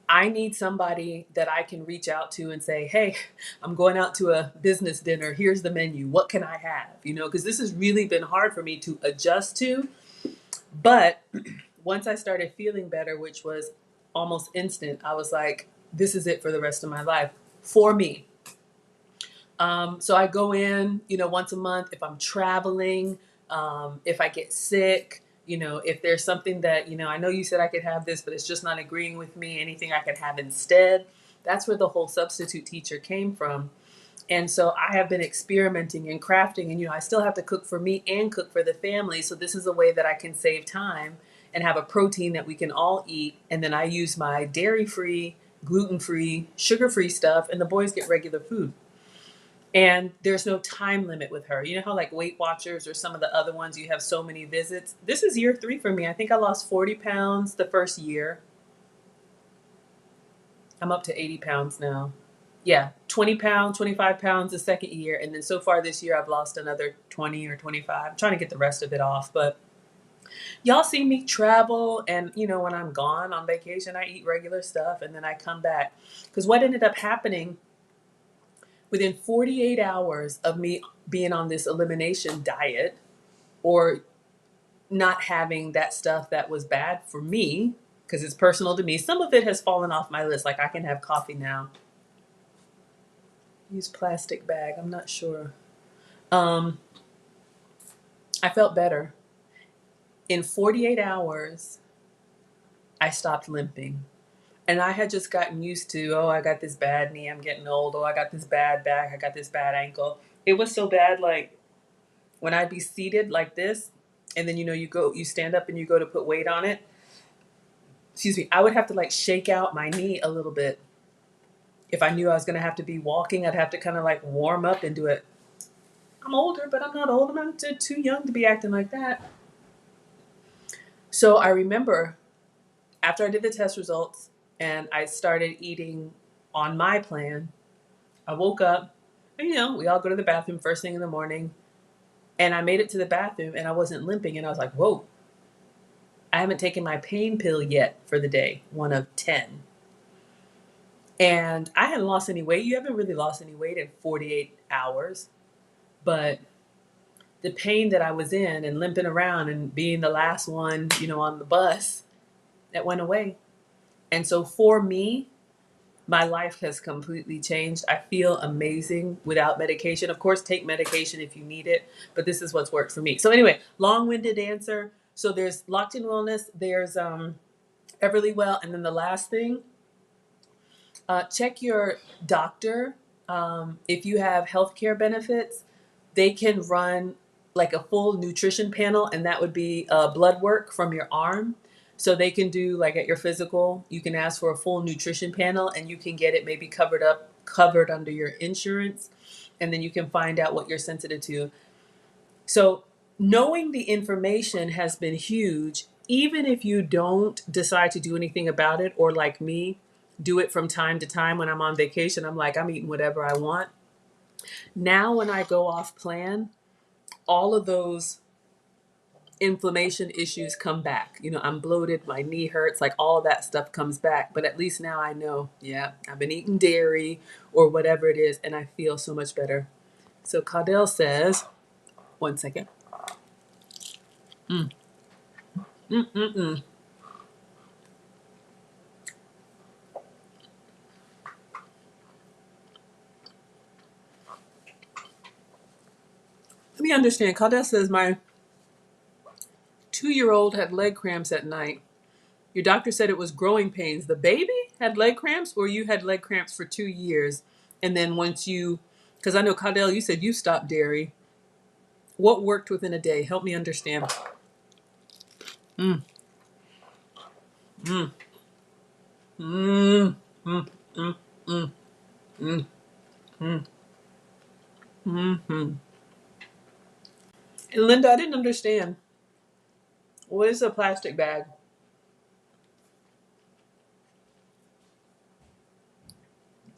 I need somebody that I can reach out to and say, hey, I'm going out to a business dinner. Here's the menu. What can I have? You know, because this has really been hard for me to adjust to. But once I started feeling better, which was almost instant, I was like, this is it for the rest of my life for me. So I go in, you know, once a month if I'm traveling, if I get sick, you know, if there's something that, you know, I know you said I could have this, but it's just not agreeing with me, anything I could have instead. That's where the whole substitute teacher came from. And so I have been experimenting and crafting, and, you know, I still have to cook for me and cook for the family. So this is a way that I can save time and have a protein that we can all eat. And then I use my dairy-free, gluten-free, sugar-free stuff, and the boys get regular food. And there's no time limit with her. You know how like Weight Watchers or some of the other ones, you have so many visits. This is year 3 for me. I think I lost 40 pounds the first year. I'm up to 80 pounds now. Yeah, 20 pounds, 25 pounds the second year. And then so far this year, I've lost another 20 or 25. I'm trying to get the rest of it off. But y'all see me travel. And, you know, when I'm gone on vacation, I eat regular stuff. And then I come back. Because what ended up happening within 48 hours of me being on this elimination diet or not having that stuff that was bad for me, because it's personal to me, some of it has fallen off my list. Like I can have coffee now. Use plastic bag, I'm not sure. I felt better. In 48 hours, I stopped limping. And I had just gotten used to, oh, I got this bad knee, I'm getting old. Oh, I got this bad back, I got this bad ankle. It was so bad, like when I'd be seated like this, and then, you know, you stand up and you go to put weight on it. Excuse me, I would have to like shake out my knee a little bit. If I knew I was going to have to be walking, I'd have to kind of like warm up and do it. I'm older, but I'm not old. I'm not too young to be acting like that. So I remember after I did the test results and I started eating on my plan, I woke up and, we all go to the bathroom first thing in the morning. And I made it to the bathroom and I wasn't limping. And I was like, whoa, I haven't taken my pain pill yet for the day, one of 10. And I hadn't lost any weight. You haven't really lost any weight in 48 hours. But the pain that I was in and limping around and being the last one, on the bus, that went away. And so for me, my life has completely changed. I feel amazing without medication. Of course, take medication if you need it, but this is what's worked for me. So anyway, long-winded answer. So there's Locked in Wellness, there's Everly Well, and then the last thing, check your doctor. If you have healthcare benefits, they can run like a full nutrition panel, and that would be blood work from your arm. So they can do like at your physical, you can ask for a full nutrition panel and you can get it maybe covered under your insurance. And then you can find out what you're sensitive to. So knowing the information has been huge, even if you don't decide to do anything about it, or like me, do it from time to time when I'm on vacation. I'm like, I'm eating whatever I want. Now, when I go off plan, all of those inflammation issues come back. I'm bloated, my knee hurts, like all of that stuff comes back. But at least now I know, yeah, I've been eating dairy or whatever it is, and I feel so much better. So Caudell says, one second. Mm. Mm-mm-mm. Let me understand. Caudell says, my 2-year-old had leg cramps at night. Your doctor said it was growing pains. The baby had leg cramps, or you had leg cramps for 2 years? And then because I know, Caudell, you said you stopped dairy. What worked within a day? Help me understand. Mm. Mm. Mm. Mm. Mm. Mm. Mm. Mm. Mm-hmm. And Linda, I didn't understand. What is a plastic bag?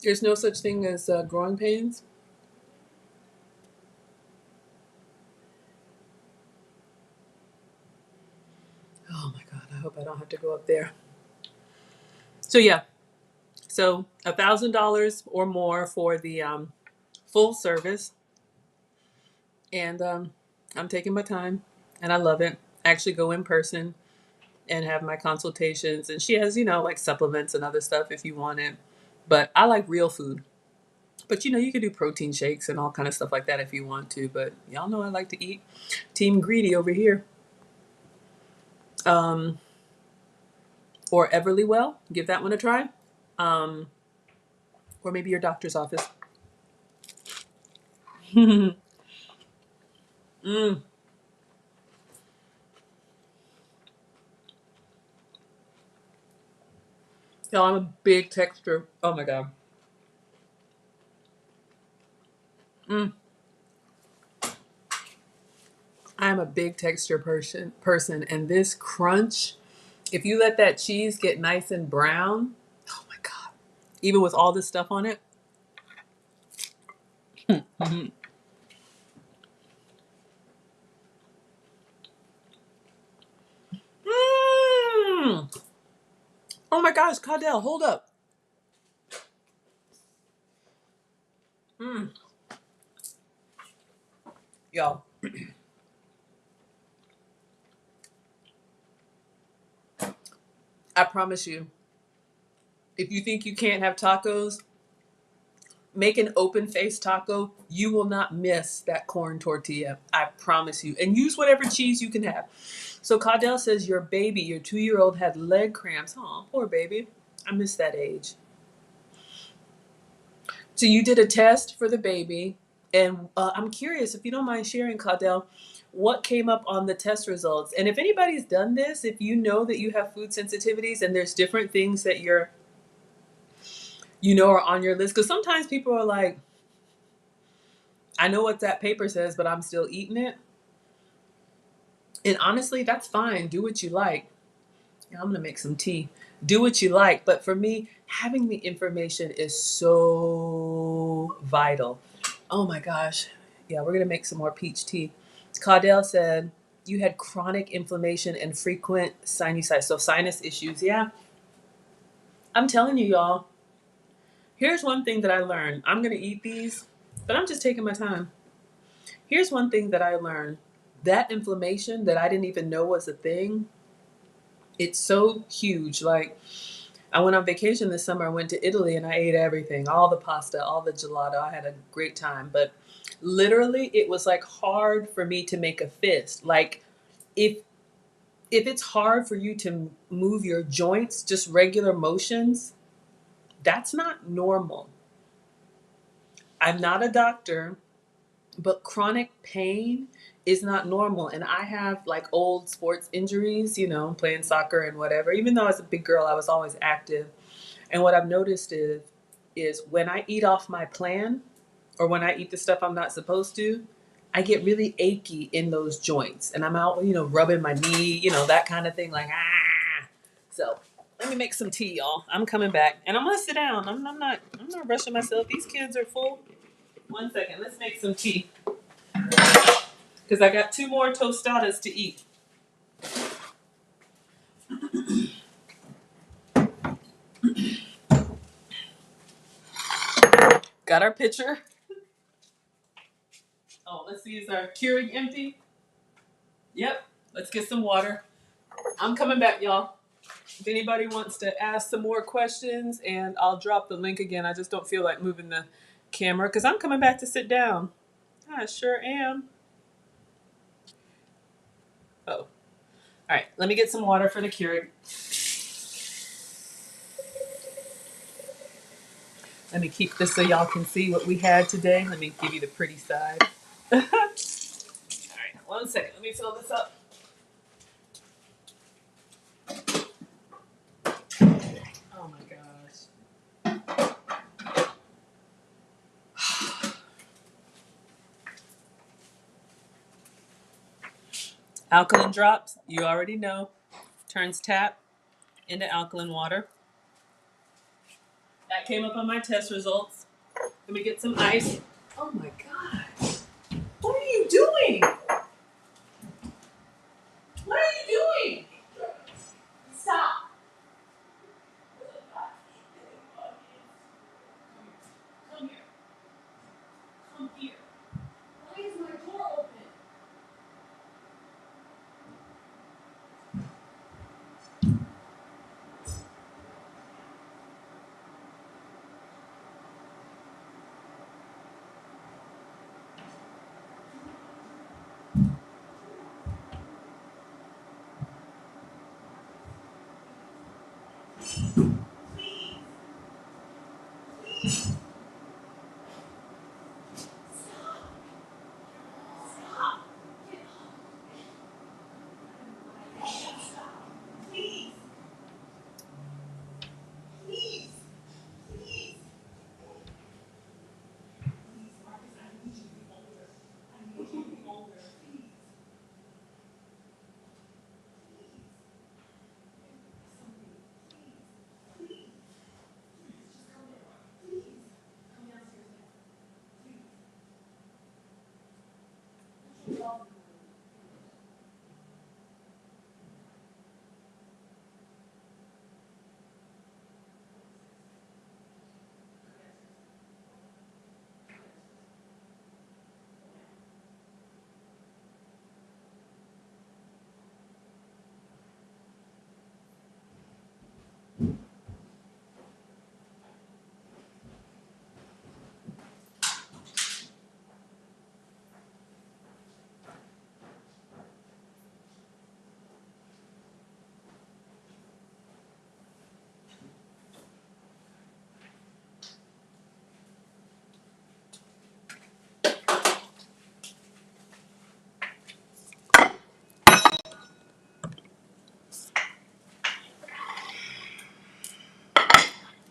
There's no such thing as growing pains? Oh my God, I hope I don't have to go up there. So yeah, so $1,000 or more for the full service. And I'm taking my time and I love it. I actually go in person and have my consultations. And she has, like supplements and other stuff if you want it. But I like real food. But you can do protein shakes and all kind of stuff like that if you want to. But y'all know I like to eat. Team greedy over here. Um, or Everly Well, give that one a try. Um, or maybe your doctor's office. mm. Y'all, I'm a big texture. Oh my God. Mm. I'm a big texture person, and this crunch, if you let that cheese get nice and brown, oh my God. Even with all this stuff on it. Mm-hmm. Mm. Oh my gosh, Caudell, hold up. Mm. Y'all, I promise you, if you think you can't have tacos, make an open face taco. You will not miss that corn tortilla. I promise you. And use whatever cheese you can have. So Caudell says your 2-year-old had leg cramps. Oh, poor baby. I miss that age. So you did a test for the baby. And I'm curious, if you don't mind sharing, Caudell, what came up on the test results? And if anybody's done this, if you know that you have food sensitivities and there's different things that are on your list. Because sometimes people are like, I know what that paper says, but I'm still eating it. And honestly, that's fine. Do what you like. Yeah, I'm going to make some tea. do what you like. But for me, having the information is so vital. Oh my gosh. Yeah, we're going to make some more peach tea. Caudell said, you had chronic inflammation and frequent sinusitis. So, sinus issues. Yeah, I'm telling you, y'all. Here's one thing that I learned. I'm going to eat these, but I'm just taking my time. Here's one thing that I learned. That inflammation that I didn't even know was a thing, it's so huge. Like, I went on vacation this summer. I went to Italy and I ate everything, all the pasta, all the gelato. I had a great time. But literally, it was like hard for me to make a fist. Like, if it's hard for you to move your joints, just regular motions, that's not normal. I'm not a doctor, but chronic pain is not normal. And I have like old sports injuries, playing soccer and whatever. Even though I was a big girl, I was always active. And what I've noticed is when I eat off my plan or when I eat the stuff I'm not supposed to, I get really achy in those joints. And I'm out, rubbing my knee, that kind of thing, like, ah. So let me make some tea, y'all. I'm coming back. And I'm gonna sit down. I'm not rushing myself. These kids are full. 1 second, let's make some tea. Because I got 2 more tostadas to eat. Got our pitcher. Oh, let's see, is our Keurig empty? Yep. Let's get some water. I'm coming back, y'all. If anybody wants to ask some more questions, and I'll drop the link again. I just don't feel like moving the camera because I'm coming back to sit down. I sure am. Oh, all right. Let me get some water for the Keurig. Let me keep this so y'all can see what we had today. Let me give you the pretty side. All right, 1 second. Let me fill this up. Oh my gosh. Alkaline drops, you already know. Turns tap into alkaline water. That came up on my test results. Let me get some ice. Oh my god. What are you doing? What are you doing? Stop. Come here. Come here. Why is my door open?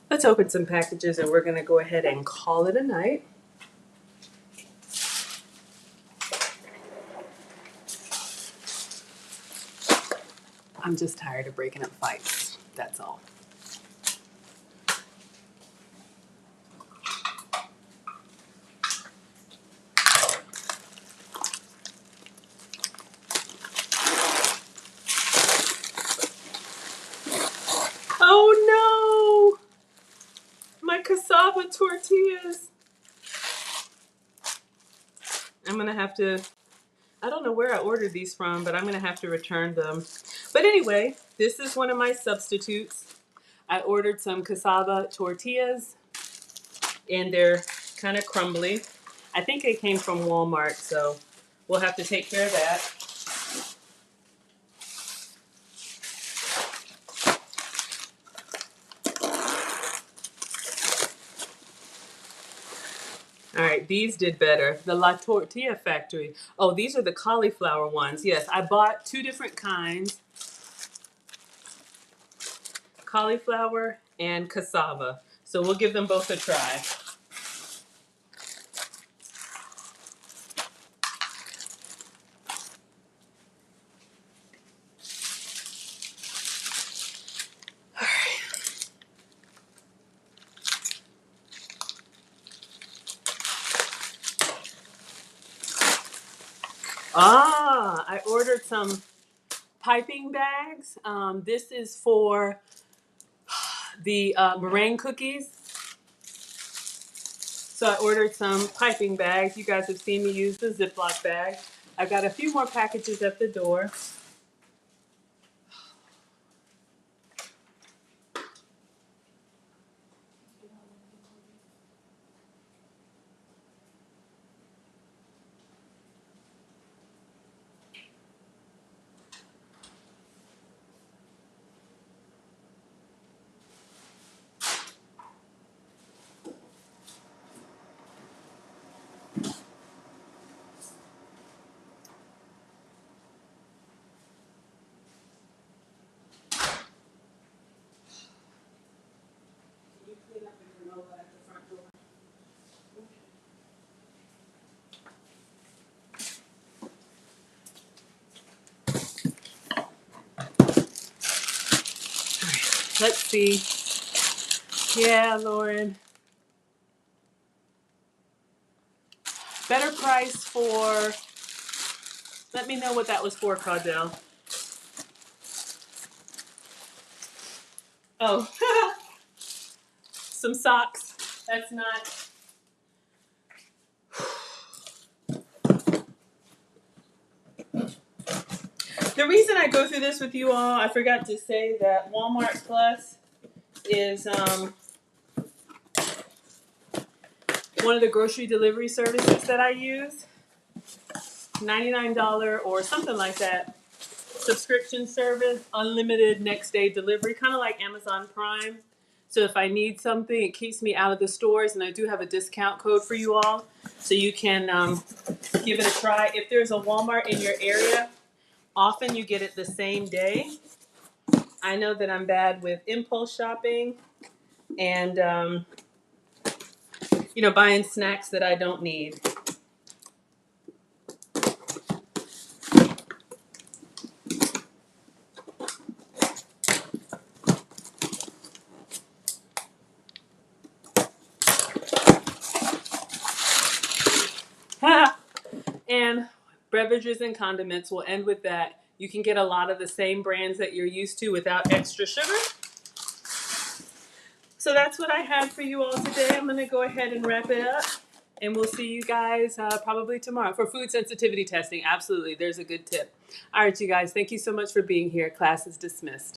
Let's open some packages and we're going to go ahead and call it a night. I'm just tired of breaking up fights. That's all. with tortillas. I'm going to have to, I don't know where I ordered these from, but I'm going to have to return them. But anyway, this is one of my substitutes. I ordered some cassava tortillas, and they're kind of crumbly. I think they came from Walmart, so we'll have to take care of that. All right, these did better. The La Tortilla Factory. Oh, these are the cauliflower ones. Yes, I bought two different kinds. Cauliflower and cassava. So we'll give them both a try. Ah, I ordered some piping bags. This is for the meringue cookies. So I ordered some piping bags. You guys have seen me use the Ziploc bag. I got a few more packages at the door. Let's see. Yeah, Lauren. Better price for, let me know what that was for, Caudell. Oh, some socks. That's not. The reason I go through this with you all, I forgot to say that Walmart Plus is one of the grocery delivery services that I use. $99 or something like that subscription service, unlimited next day delivery, kind of like Amazon Prime. So if I need something, it keeps me out of the stores, and I do have a discount code for you all, so you can give it a try. If there's a Walmart in your area, often you get it the same day. I know that I'm bad with impulse shopping and buying snacks that I don't need. And beverages and condiments, will end with that. You can get a lot of the same brands that you're used to without extra sugar. So that's what I had for you all today. I'm going to go ahead and wrap it up. And we'll see you guys probably tomorrow for food sensitivity testing. Absolutely. There's a good tip. All right, you guys. Thank you so much for being here. Class is dismissed.